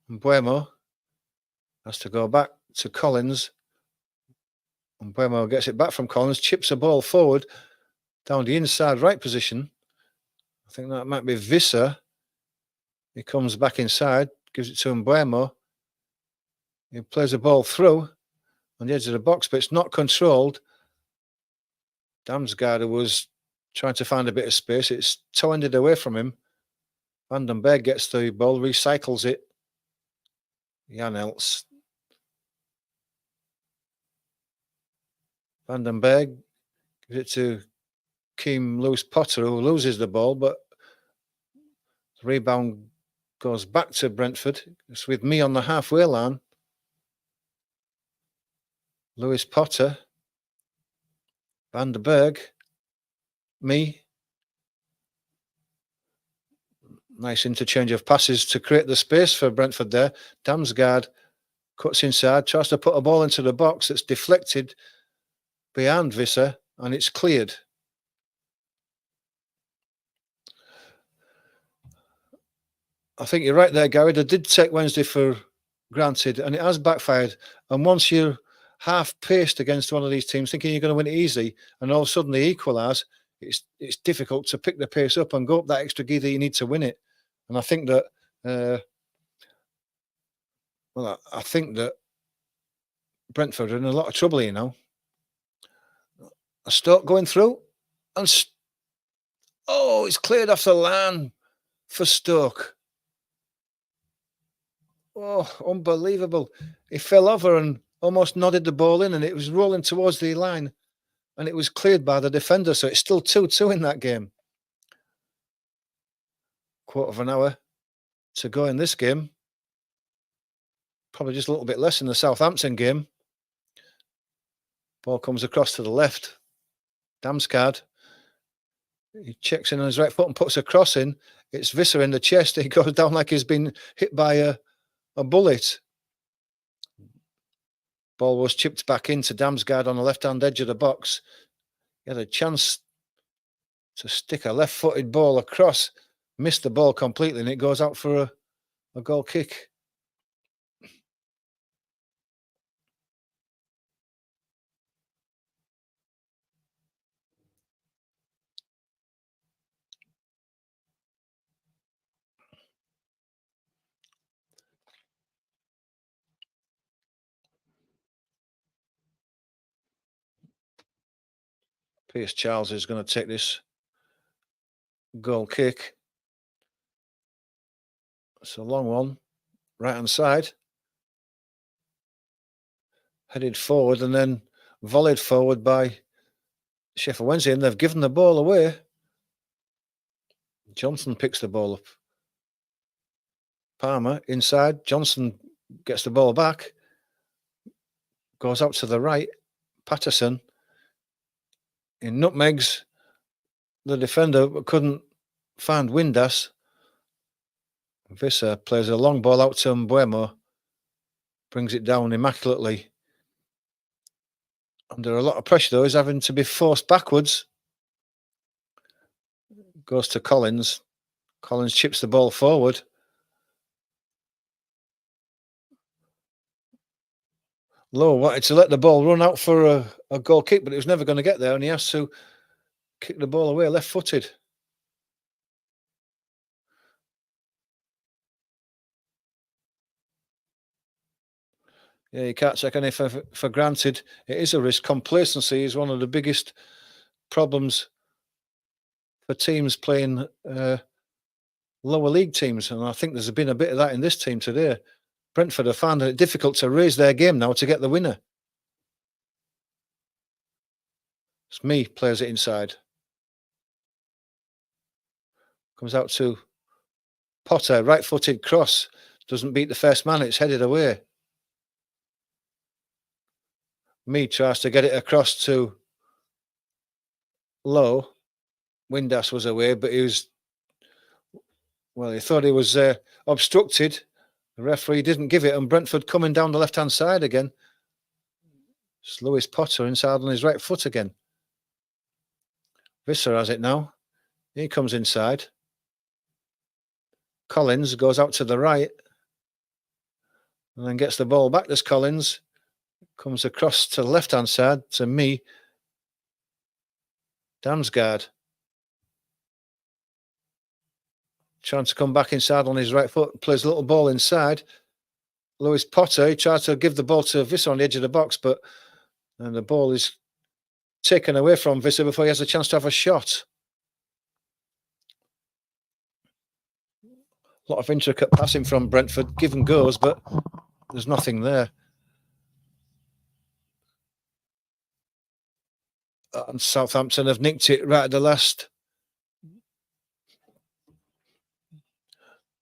And Buemo has to go back to Collins. And Buemo gets it back from Collins, chips a ball forward down the inside right position. I think that might be Visser. He comes back inside, gives it to Buemo. He plays the ball through on the edge of the box, but it's not controlled. Damsgaard was trying to find a bit of space. It's toe-ended away from him. Vandenberg gets the ball, recycles it. Jan Elst. Vandenberg gives it to Keem Lewis Potter, who loses the ball, but the rebound goes back to Brentford. It's with me on the halfway line. Lewis Potter, Vandenberg, me. Nice interchange of passes to create the space for Brentford there. Damsgaard cuts inside, tries to put a ball into the box. It's deflected behind Visser, and it's cleared. I think you're right there, Gary. They did take Wednesday for granted, and it has backfired. And once you're half-paced against one of these teams, thinking you're going to win it easy, and all of a sudden they equalise, it's difficult to pick the pace up and go up that extra gear that you need to win it. And I think that, I think that Brentford are in a lot of trouble here now. A Stoke going through, and it's cleared off the line for Stoke. Oh, unbelievable. He fell over and almost nodded the ball in, and it was rolling towards the line, and it was cleared by the defender, so it's still 2-2 in that game. Quarter of an hour to go in this game. Probably just a little bit less in the Southampton game. Ball comes across to the left. Damsgaard. He checks in on his right foot and puts a cross in. It's Visser in the chest. He goes down like he's been hit by a bullet. Ball was chipped back into Damsgaard on the left-hand edge of the box. He had a chance to stick a left-footed ball across. Missed the ball completely, and it goes out for a goal kick. Pierce Charles is going to take this goal kick. It's a long one, right-hand side. Headed forward and then volleyed forward by Sheff Wed, and they've given the ball away. Johnson picks the ball up. Palmer inside. Johnson gets the ball back. Goes out to the right. Patterson. In nutmegs, the defender couldn't find Windass. Visser plays a long ball out to Buemo. Brings it down immaculately. Under a lot of pressure, though, he's having to be forced backwards. Goes to Collins. Collins chips the ball forward. Lowe wanted to let the ball run out for a goal kick, but it was never going to get there, and he has to kick the ball away left-footed. Yeah, you can't take any for granted. It is a risk. Complacency is one of the biggest problems for teams playing lower league teams, and I think there's been a bit of that in this team today. Brentford have found it difficult to raise their game now to get the winner. Smee plays it inside. Comes out to Potter, right-footed cross Doesn't beat the first man. It's headed away. Me tries to get it across to Low. Windass was away, but he thought he was obstructed. The referee didn't give it, and Brentford coming down the left-hand side again. It's Lewis Potter inside on his right foot again. Visser has it now. He comes inside. Collins goes out to the right and then gets the ball back. There's Collins. Comes across to the left-hand side to me. Damsgaard. Trying to come back inside on his right foot. Plays a little ball inside. Lewis Potter, he tried to give the ball to Visser on the edge of the box, but the ball is taken away from Visser before he has a chance to have a shot. A lot of intricate passing from Brentford. Give and goes, but there's nothing there. And Southampton have nicked it right at the last.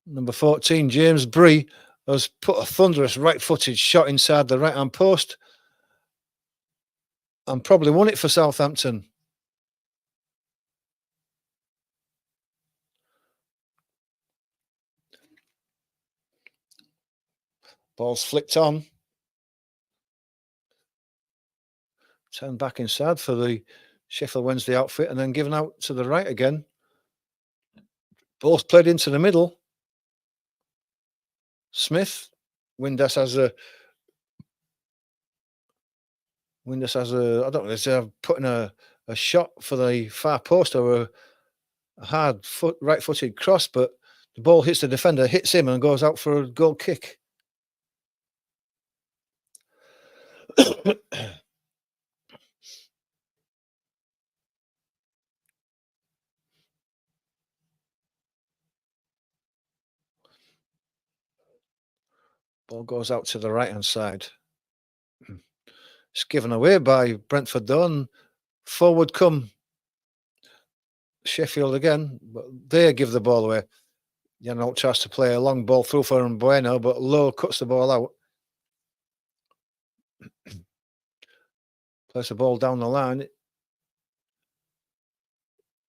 Number 14, James Bree, has put a thunderous right-footed shot inside the right-hand post and probably won it for Southampton. Ball's flicked on. Turned back inside for the Sheffield Wednesday outfit and then given out to the right again. Ball's played into the middle. Smith. Windass has a I don't know, is putting a shot for the far post or a hard right-footed cross, but the ball hits the defender, hits him and goes out for a goal kick. Ball goes out to the right-hand side. It's given away by Brentford though, and forward come Sheffield again, but they give the ball away. Janelt tries to play a long ball through for Bueno, but Lowe cuts the ball out. Plays the ball down the line.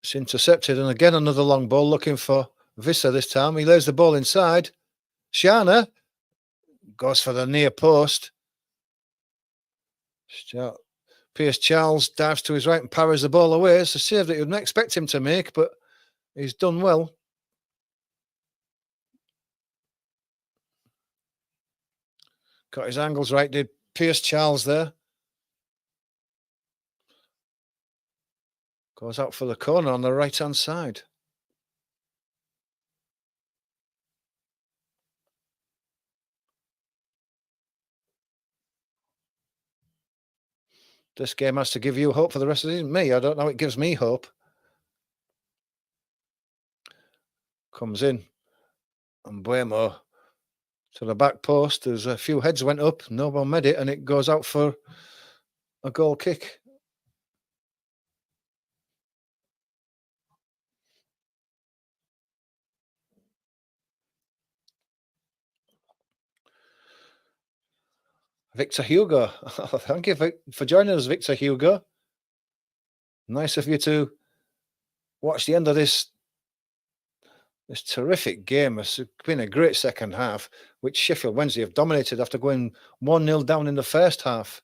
It's intercepted, and again another long ball looking for Visser this time. He lays the ball inside. Shana goes for the near post. Pierce Charles dives to his right and parries the ball away. It's a save that you wouldn't expect him to make, but he's done well. Got his angles right, did Pierce Charles there. Goes out for the corner on the right-hand side. This game has to give you hope for the rest of the season. Me, I don't know. It gives me hope. Comes in. And Bueno to the back post. There's a few heads went up. No one made it. And it goes out for a goal kick. Victor Hugo. Thank you for joining us, Victor Hugo. Nice of you to watch the end of this terrific game. It's been a great second half, which Sheffield Wednesday have dominated after going 1-0 down in the first half.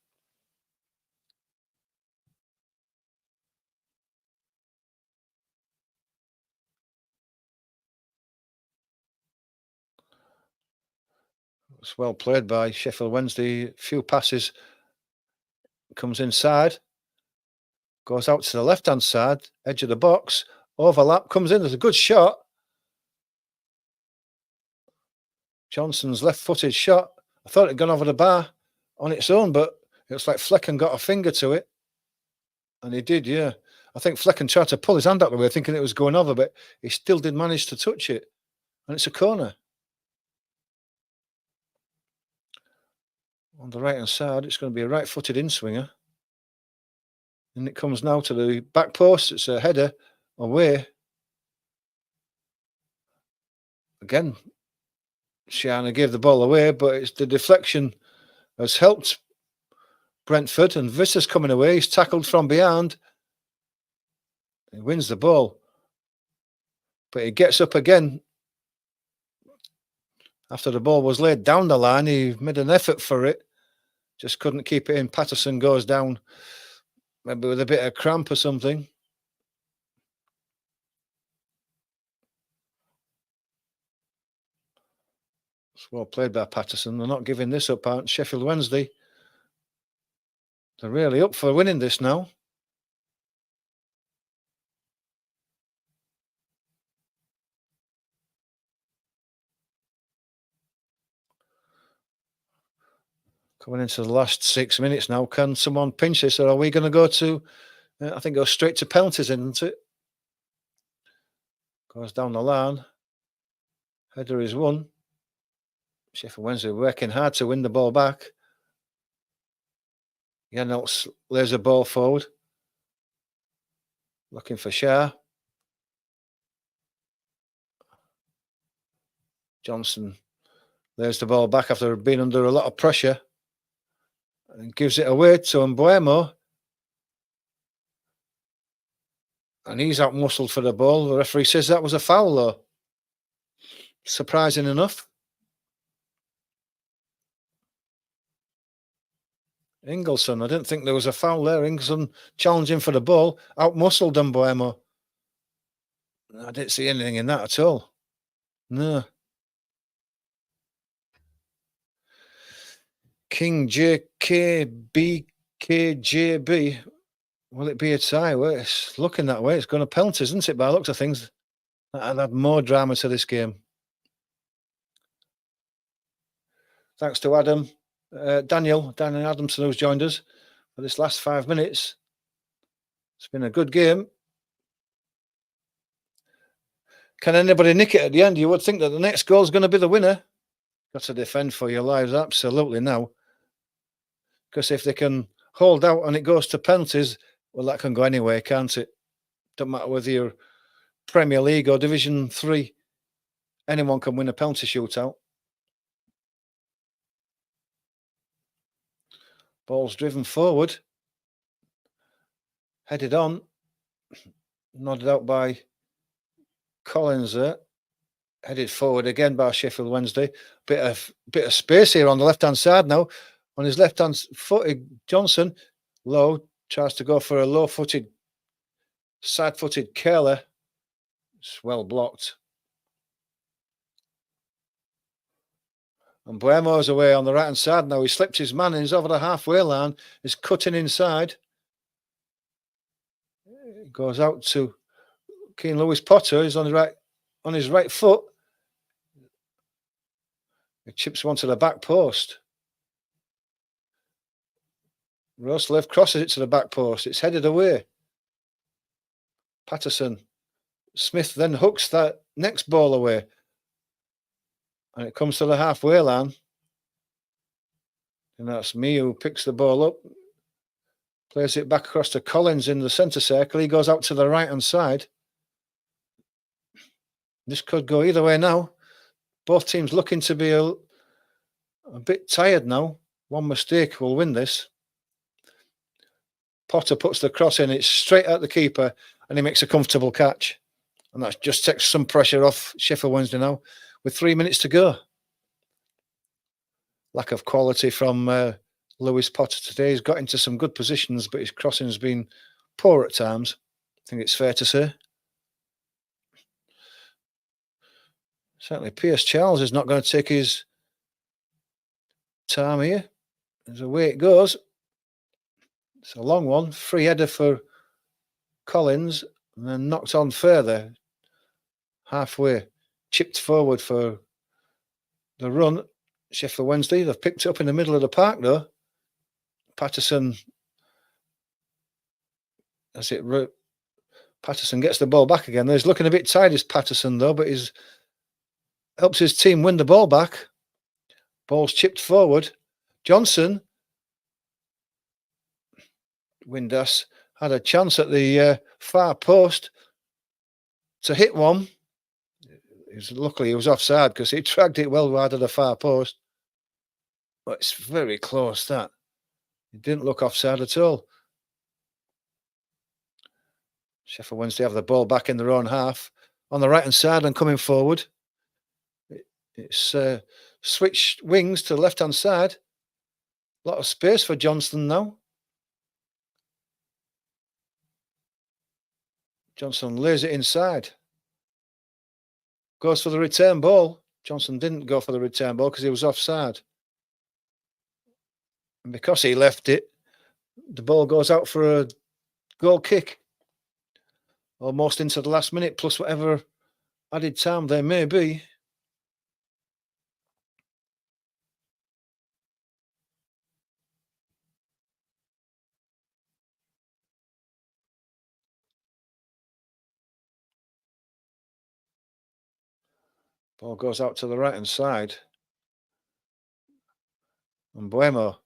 It's well played by Sheffield Wednesday. A few passes. Comes inside. Goes out to the left-hand side, edge of the box. Overlap, comes in. There's a good shot. Johnson's left-footed shot. I thought it had gone over the bar on its own, but it looks like Flecken got a finger to it. And he did, yeah. I think Flecken tried to pull his hand out the way, thinking it was going over, but he still did manage to touch it. And it's a corner. On the right-hand side, it's going to be a right-footed in-swinger. And it comes now to the back post. It's a header away. Again, Shiana gave the ball away, but it's the deflection has helped Brentford, and Visser's coming away. He's tackled from behind. He wins the ball, but he gets up again. After the ball was laid down the line, he made an effort for it. Just couldn't keep it in. Patterson goes down, maybe with a bit of cramp or something. It's well played by Patterson. They're not giving this up, aren't Sheffield Wednesday? They're really up for winning this now. Coming into the last 6 minutes now, can someone pinch this, or are we going to go to, I think, go straight to penalties, isn't it? Goes down the line. Header is won. Sheffield Wednesday working hard to win the ball back. Janelt lays the ball forward. Looking for Shah. Johnson lays the ball back after being under a lot of pressure and gives it away to Mbuemo. And he's out muscled for the ball. The referee says that was a foul, though. Surprising enough. Ingleson, I didn't think there was a foul there. Ingleson challenging for the ball, out muscled Mbuemo. I didn't see anything in that at all. No. King JKBKJB. Will it be a tie? Well, it's looking that way. It's going to penalties, isn't it, by the looks of things? I'd add more drama to this game. Thanks to Daniel Adamson, who's joined us for this last 5 minutes. It's been a good game. Can anybody nick it at the end? You would think that the next goal is going to be the winner. Got to defend for your lives, absolutely now. Because if they can hold out and it goes to penalties, well, that can go anywhere, can't it? Don't matter whether you're Premier League or Division 3. Anyone can win a penalty shootout. Ball's driven forward. Headed on. Nodded out by Collins there. Headed forward again by Sheffield Wednesday. Bit of space here on the left-hand side now. On his left-hand footed, Johnson, low, tries to go for a low-footed, side-footed curler. It's well blocked. And Buemo's away on the right-hand side now. He slipped his man and he's over the halfway line. He's cutting inside. It goes out to Keane Lewis Potter. He's on his right foot. He chips one to the back post. Roslev crosses it to the back post. It's headed away. Patterson. Smith then hooks that next ball away. And it comes to the halfway line. And that's me who picks the ball up. Plays it back across to Collins in the centre circle. He goes out to the right-hand side. This could go either way now. Both teams looking to be a bit tired now. One mistake will win this. Potter puts the cross in. It's straight at the keeper and he makes a comfortable catch. And that just takes some pressure off Sheffield Wednesday now with 3 minutes to go. Lack of quality from Lewis Potter today. He's got into some good positions, but his crossing has been poor at times. I think it's fair to say. Certainly, Pierce Charles is not going to take his time here. There's away it goes. It's a long one. Free header for Collins, and then knocked on further. Halfway. Chipped forward for the run. Sheffield Wednesday, they've picked it up in the middle of the park, though. Patterson, Patterson gets the ball back again. He's looking a bit tired, is Patterson, though, but he's helps his team win the ball back. Ball's chipped forward. Johnson, Windass, had a chance at the far post to hit one. Luckily, he was offside because he dragged it well wide of the far post. But it's very close, that. It didn't look offside at all. Sheffield Wednesday have the ball back in their own half on the right-hand side and coming forward. It's switched wings to the left-hand side. A lot of space for Johnson now. Johnson lays it inside. Goes for the return ball. Johnson didn't go for the return ball because he was offside. And because he left it, the ball goes out for a goal kick. Almost into the last minute, plus whatever added time there may be. Ball goes out to the right-hand side. And Buemo.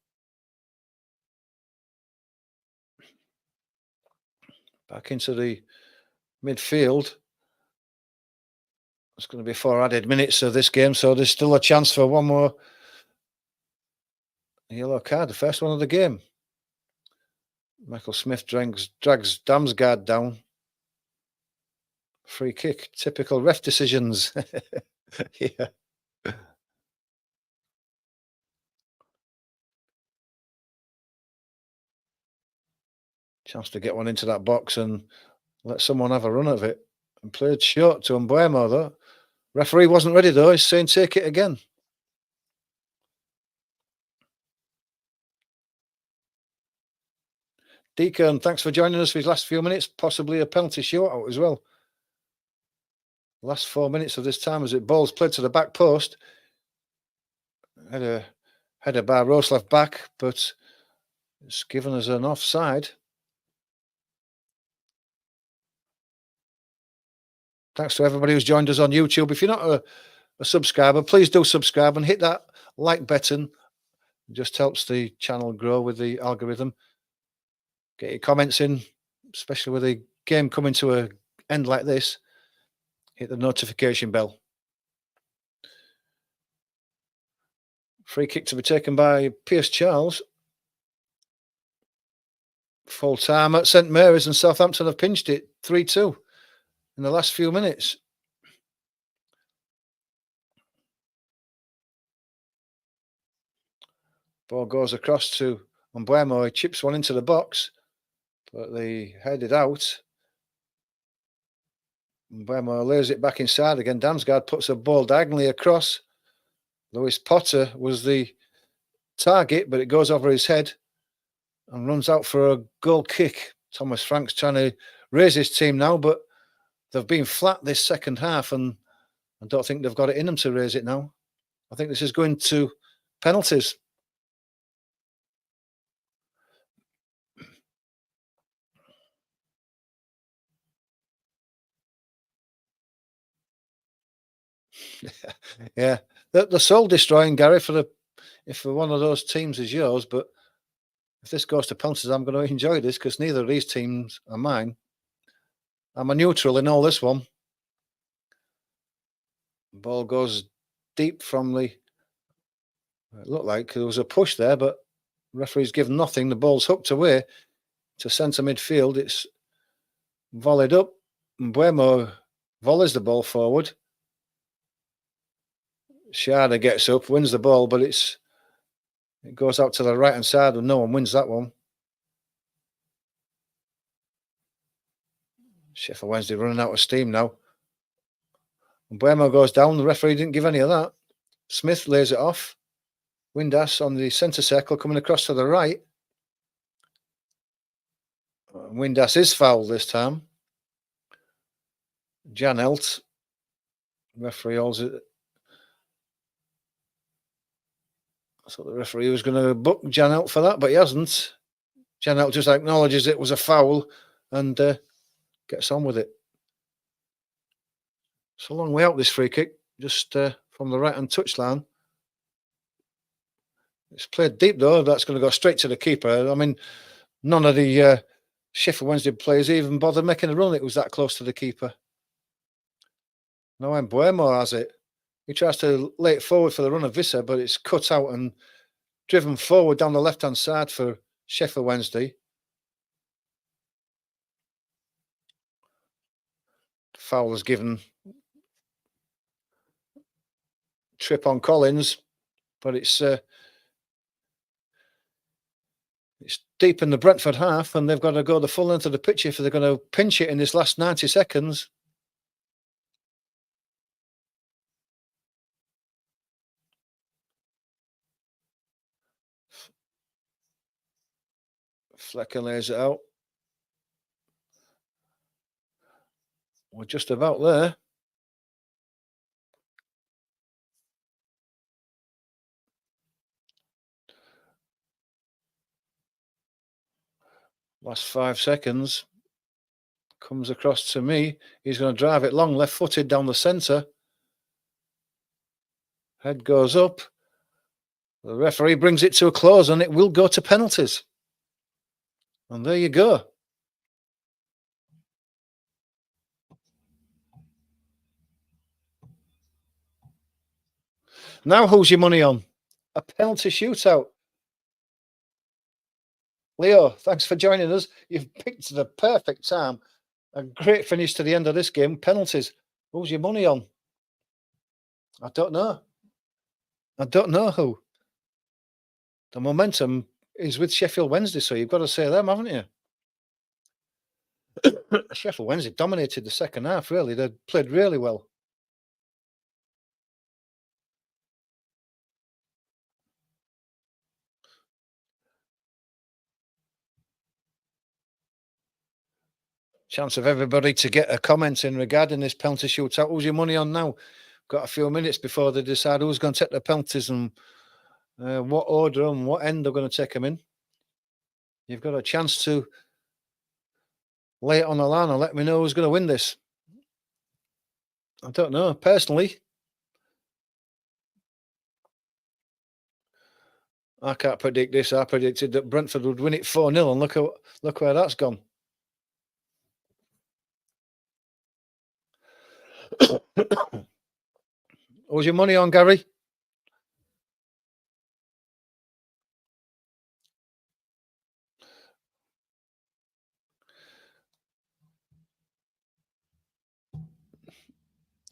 Back into the midfield. It's going to be 4 added minutes of this game, so there's still a chance for one more yellow card, the first one of the game. Michael Smith drags Damsgaard down. Free kick, typical ref decisions. Yeah. Chance to get one into that box and let someone have a run of it. And played short to Mbuemo, though. Referee wasn't ready, though. He's saying take it again. Deacon, thanks for joining us for his last few minutes. Possibly a penalty shootout as well. Last 4 minutes of this time as it ball's played to the back post. Had a header by Roslav back, but it's given us an offside. Thanks to everybody who's joined us on YouTube. If you're not a subscriber, please do subscribe and hit that like button. It just helps the channel grow with the algorithm. Get your comments in, especially with the game coming to an end like this. Hit the notification bell. Free kick to be taken by Pierce Charles. Full time at St Mary's, and Southampton have pinched it 3-2 in the last few minutes. Ball goes across to Mbuemo. He chips one into the box, but they headed out. Mbuemo lays it back inside again. Damsgaard puts a ball diagonally across. Lewis Potter was the target, but it goes over his head and runs out for a goal kick. Thomas Frank's trying to raise his team now, but they've been flat this second half, and I don't think they've got it in them to raise it now. I think this is going to penalties. Yeah, they're soul destroying, Gary, if one of those teams is yours. But if this goes to penalties, I'm going to enjoy this because neither of these teams are mine. I'm a neutral in all this one. Ball goes deep from the. It looked like there was a push there, but referee's given nothing. The ball's hooked away to centre midfield. It's volleyed up. Mbuemo volleys the ball forward. Sharda gets up, wins the ball, but it goes out to the right-hand side and no one wins that one. Sheffield Wednesday running out of steam now. Mbuemo goes down. The referee didn't give any of that. Smith lays it off. Windass on the centre circle coming across to the right. Windass is fouled this time. Janelt. Referee holds it. I thought the referee was going to book Janelt for that, but he hasn't. Janelt just acknowledges it was a foul and gets on with it. It's a long way out, this free kick, just from the right-hand touchline. It's played deep, though. That's going to go straight to the keeper. I mean, none of the Sheffield Wednesday players even bothered making a run. It was that close to the keeper. No, Embuemo has it. He tries to lay it forward for the run of Visser, but it's cut out and driven forward down the left-hand side for Sheff Wednesday. Foul was given. Trip on Collins, but it's deep in the Brentford half, and they've got to go the full length of the pitch if they're going to pinch it in this last 90 seconds. Flecker lays it out. We're just about there. Last 5 seconds. Comes across to me. He's going to drive it long, left-footed down the centre. Head goes up. The referee brings it to a close, and it will go to penalties. And there you go. Now who's your money on? A penalty shootout. Leo, thanks for joining us. You've picked the perfect time. A great finish to the end of this game. Penalties. Who's your money on? I don't know. I don't know who. The momentum is with Sheffield Wednesday, so you've got to say them, haven't you? Sheffield Wednesday dominated the second half, really. They played really well. Chance of everybody to get a comment in regarding this penalty shootout. Who's your money on now? Got a few minutes before they decide who's going to take the penalties and what order and what end they're going to take them in. You've got a chance to lay it on the line and let me know who's going to win this. I don't know. Personally, I can't predict this. I predicted that Brentford would win it 4-0, and look where that's gone. What's your money on, Gary?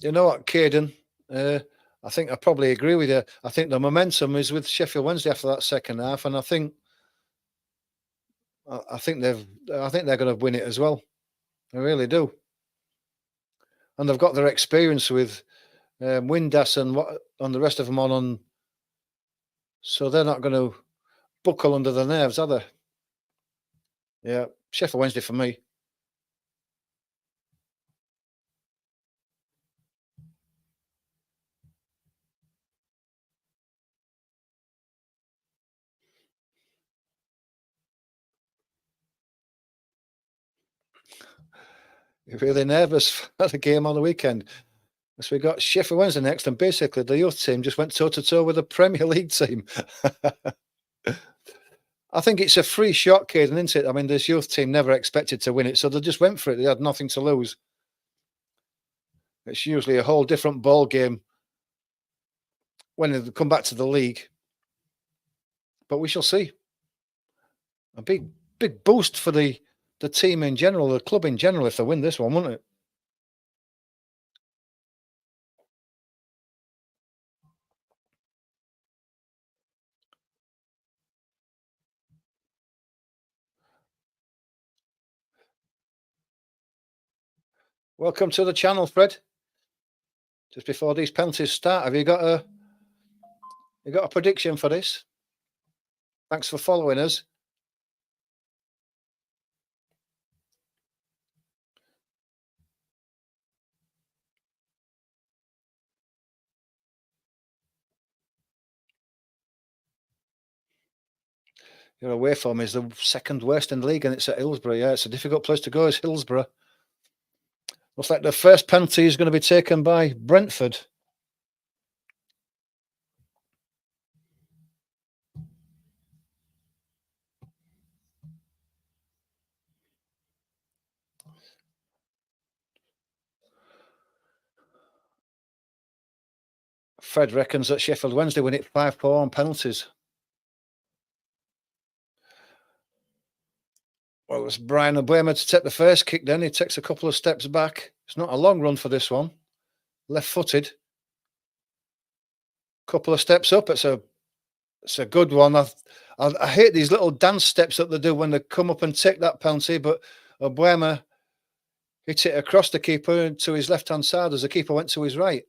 You know what, Caden? I think I probably agree with you. I think the momentum is with Sheffield Wednesday after that second half, and I think they're going to win it as well. I really do. And they've got their experience with Windass and the rest of them on, so they're not going to buckle under the nerves, are they? Yeah, Sheffield Wednesday for me. You're really nervous for the game on the weekend. So we got Sheffield Wednesday next, and basically the youth team just went toe-to-toe with the Premier League team. I think it's a free shot, Caden, isn't it? I mean, this youth team never expected to win it, so they just went for it. They had nothing to lose. It's usually a whole different ball game when they come back to the league. But we shall see. A big boost for the team in general, the club in general, if they win this one, wouldn't it? Welcome to the channel, Fred. Just before these penalties start, have you got a prediction for this? Thanks for following us. Your away form is the second worst in the league, and it's at Hillsborough. Yeah, it's a difficult place to go. It's Hillsborough. Looks like the first penalty is going to be taken by Brentford. Fred reckons that Sheffield Wednesday win it 5-4 on penalties. Well, it was Brian Obama to take the first kick then. He takes a couple of steps back. It's not a long run for this one. Left-footed. Couple of steps up. It's a good one. I hate these little dance steps that they do when they come up and take that penalty, but Obama hit it across the keeper to his left-hand side as the keeper went to his right.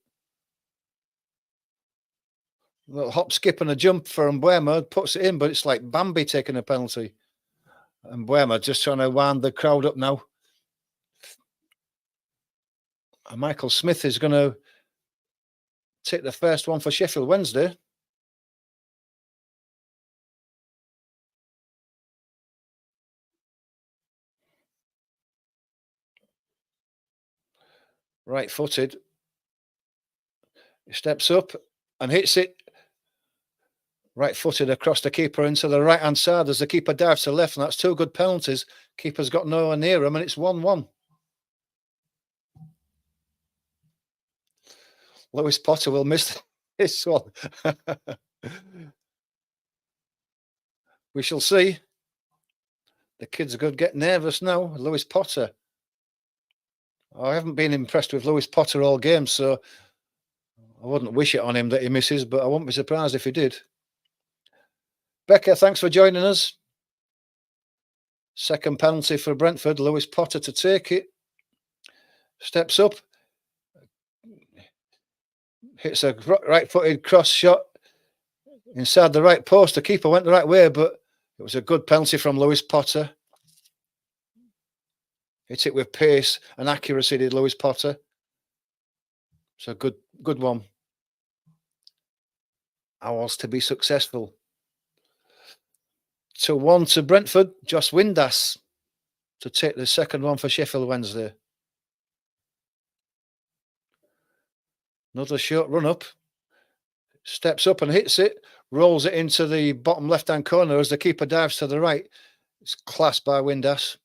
A little hop, skip and a jump for Mbeumo, puts it in, but it's like Bambi taking a penalty. And Mbeumo just trying to wind the crowd up now. And Michael Smith is going to take the first one for Sheffield Wednesday. Right-footed. He steps up and hits it. Right-footed across the keeper into the right-hand side as the keeper dives to the left, and that's two good penalties. Keeper's got nowhere near him, and it's 1-1. Lewis Potter will miss this one. We shall see. The kids are going to get nervous now. Lewis Potter. I haven't been impressed with Lewis Potter all game, so I wouldn't wish it on him that he misses, but I wouldn't be surprised if he did. Becca, thanks for joining us. Second penalty for Brentford. Lewis Potter to take it. Steps up. Hits a right-footed cross shot inside the right post. The keeper went the right way, but it was a good penalty from Lewis Potter. Hit it with pace and accuracy, did Lewis Potter. It's a good one. Owls to be successful. 2-1 to Brentford. Josh Windass to take the second one for Sheffield Wednesday. Another short run up. Steps up and hits it. Rolls it into the bottom left-hand corner as the keeper dives to the right. It's classed by Windass.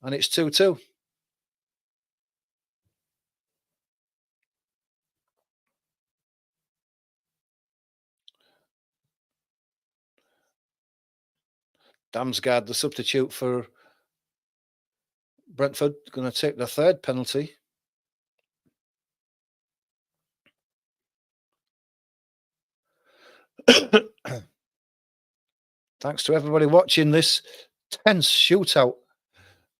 And it's 2-2. Damsgaard, the substitute for Brentford, going to take the third penalty. Thanks to everybody watching this tense shootout.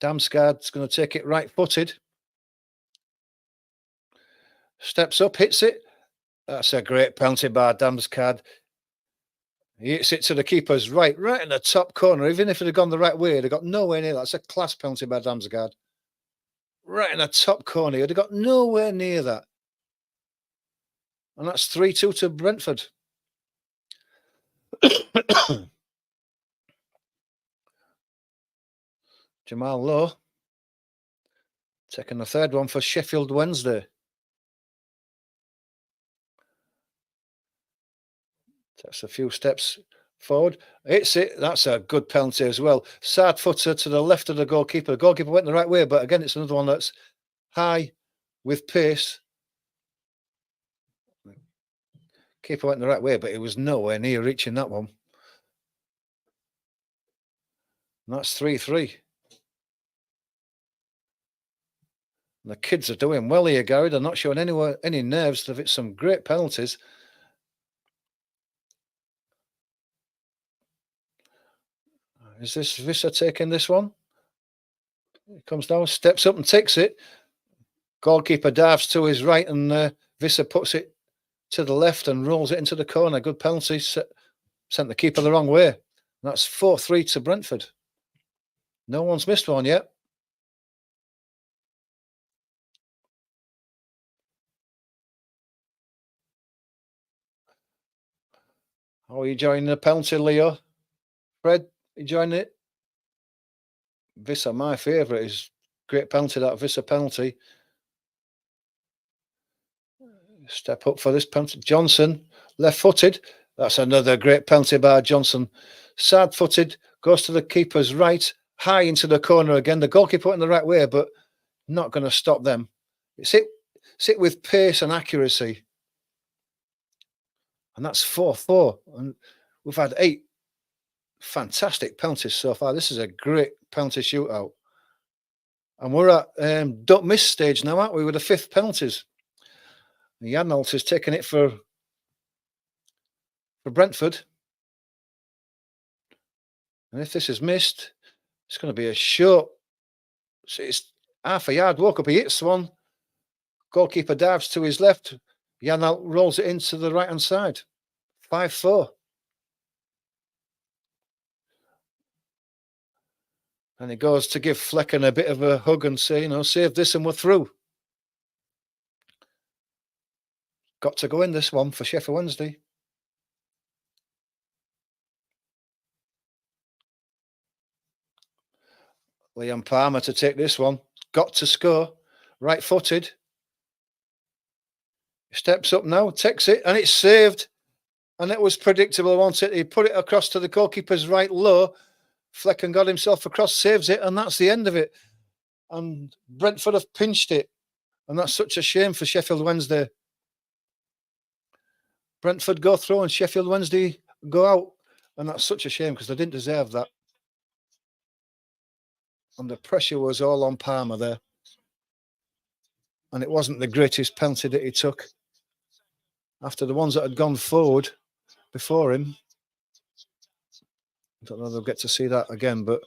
Damsgaard's going to take it right-footed. Steps up, hits it. That's a great penalty by Damsgaard. He hits it to the keeper's right in the top corner. Even if it had gone the right way, they got nowhere near that. That's a class penalty by Damsgaard. Right in the top corner. They'd have got nowhere near that. And that's 3-2 to Brentford. Jamal Lowe taking the third one for Sheffield Wednesday. Takes a few steps forward. Hits it. That's a good penalty as well. Side footer to the left of the goalkeeper. The goalkeeper went the right way, but again, it's another one that's high with pace. Keeper went the right way, but it was nowhere near reaching that one. And that's 3-3. The kids are doing well here, Gary. They're not showing any nerves. They've hit some great penalties. Is this Visser taking this one? He comes down, steps up and takes it. Goalkeeper dives to his right and Visser puts it to the left and rolls it into the corner. Good penalty. Sent the keeper the wrong way. That's 4-3 to Brentford. No one's missed one yet. How are you joining the penalty, Leo? Fred, you joining it? Visser, my favourite, is great penalty, that Visser penalty. Step up for this penalty. Johnson, left-footed. That's another great penalty by Johnson. Side-footed, goes to the keeper's right, high into the corner again. The goalkeeper went in the right way, but not going to stop them. It's hit with pace and accuracy. And that's 4-4. And we've had 8 fantastic penalties so far. This is a great penalty shootout. And we're at don't miss stage now, aren't we, with the 5th penalties. Janholt has taken it for Brentford. And if this is missed, it's going to be a short. So it's half a yard walk up. He hits one. Goalkeeper dives to his left. Janholt rolls it into the right-hand side. 5-4. And he goes to give Flecken a bit of a hug and say, save this and we're through. Got to go in this one for Sheff Wednesday. Liam Palmer to take this one. Got to score. Right-footed. Steps up now, takes it, and it's saved. And it was predictable, wasn't it? He put it across to the goalkeeper's right low. Flecken got himself across, saves it, and that's the end of it. And Brentford have pinched it. And that's such a shame for Sheffield Wednesday. Brentford go through and Sheffield Wednesday go out. And that's such a shame because they didn't deserve that. And the pressure was all on Palmer there. And it wasn't the greatest penalty that he took. After the ones that had gone forward before him. I don't know if they'll get to see that again, but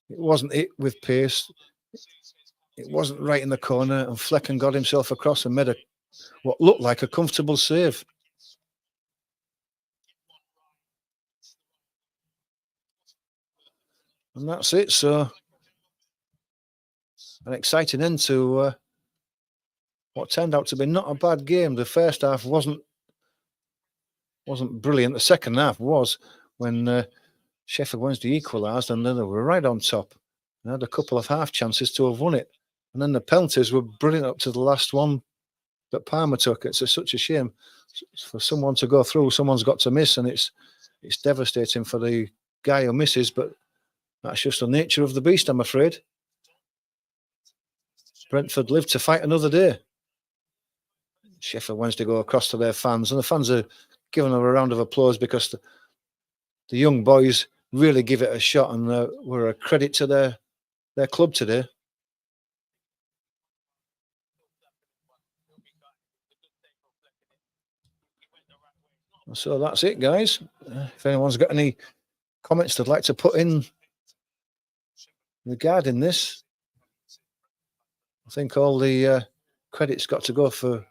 it wasn't it with pace. It wasn't right in the corner, and Flecken got himself across and made what looked like a comfortable save. And that's it. So an exciting end to what turned out to be not a bad game. The first half wasn't brilliant. The second half was when Sheffield Wednesday equalised, and then they were right on top. They had a couple of half chances to have won it. And then the penalties were brilliant up to the last one that Palmer took. It's such a shame for someone to go through. Someone's got to miss, and it's devastating for the guy who misses, but that's just the nature of the beast, I'm afraid. Brentford live to fight another day. Sheffield Wednesday go across to their fans, and the fans are giving them a round of applause because the young boys really give it a shot, and were a credit to their club today. So that's it, guys. If anyone's got any comments they'd like to put in regarding this, I think all the credit's got to go to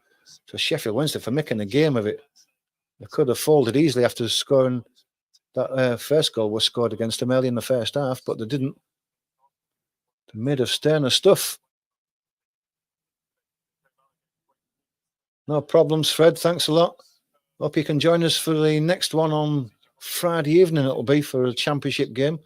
Sheffield Wednesday for making a game of it. They could have folded easily after scoring that first goal was scored against them early in the first half, but they didn't. They're made of sterner stuff. No problems, Fred. Thanks a lot. Hope you can join us for the next one on Friday evening. It'll be for a championship game.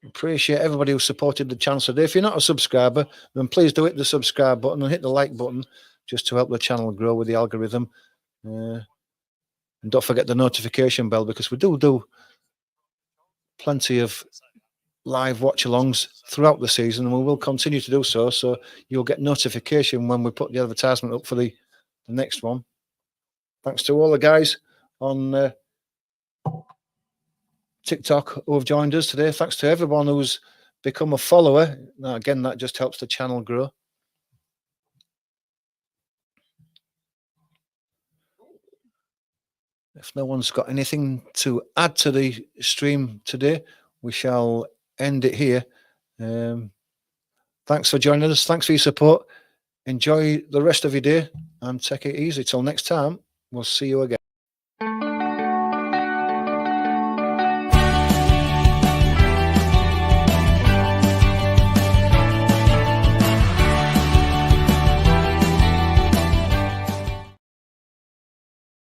Appreciate everybody who supported the channel today. If you're not a subscriber, then please do hit the subscribe button and hit the like button just to help the channel grow with the algorithm. And don't forget the notification bell, because we do plenty of live watch-alongs throughout the season, and we will continue to do so. So you'll get notification when we put the advertisement up for the next one. Thanks to all the guys on TikTok who have joined us today. Thanks to everyone who's become a follower. Now, again, that just helps the channel grow. If no one's got anything to add to the stream today, we shall end it here. Thanks for joining us. Thanks for your support. Enjoy the rest of your day and take it easy. Till next time, we'll see you again.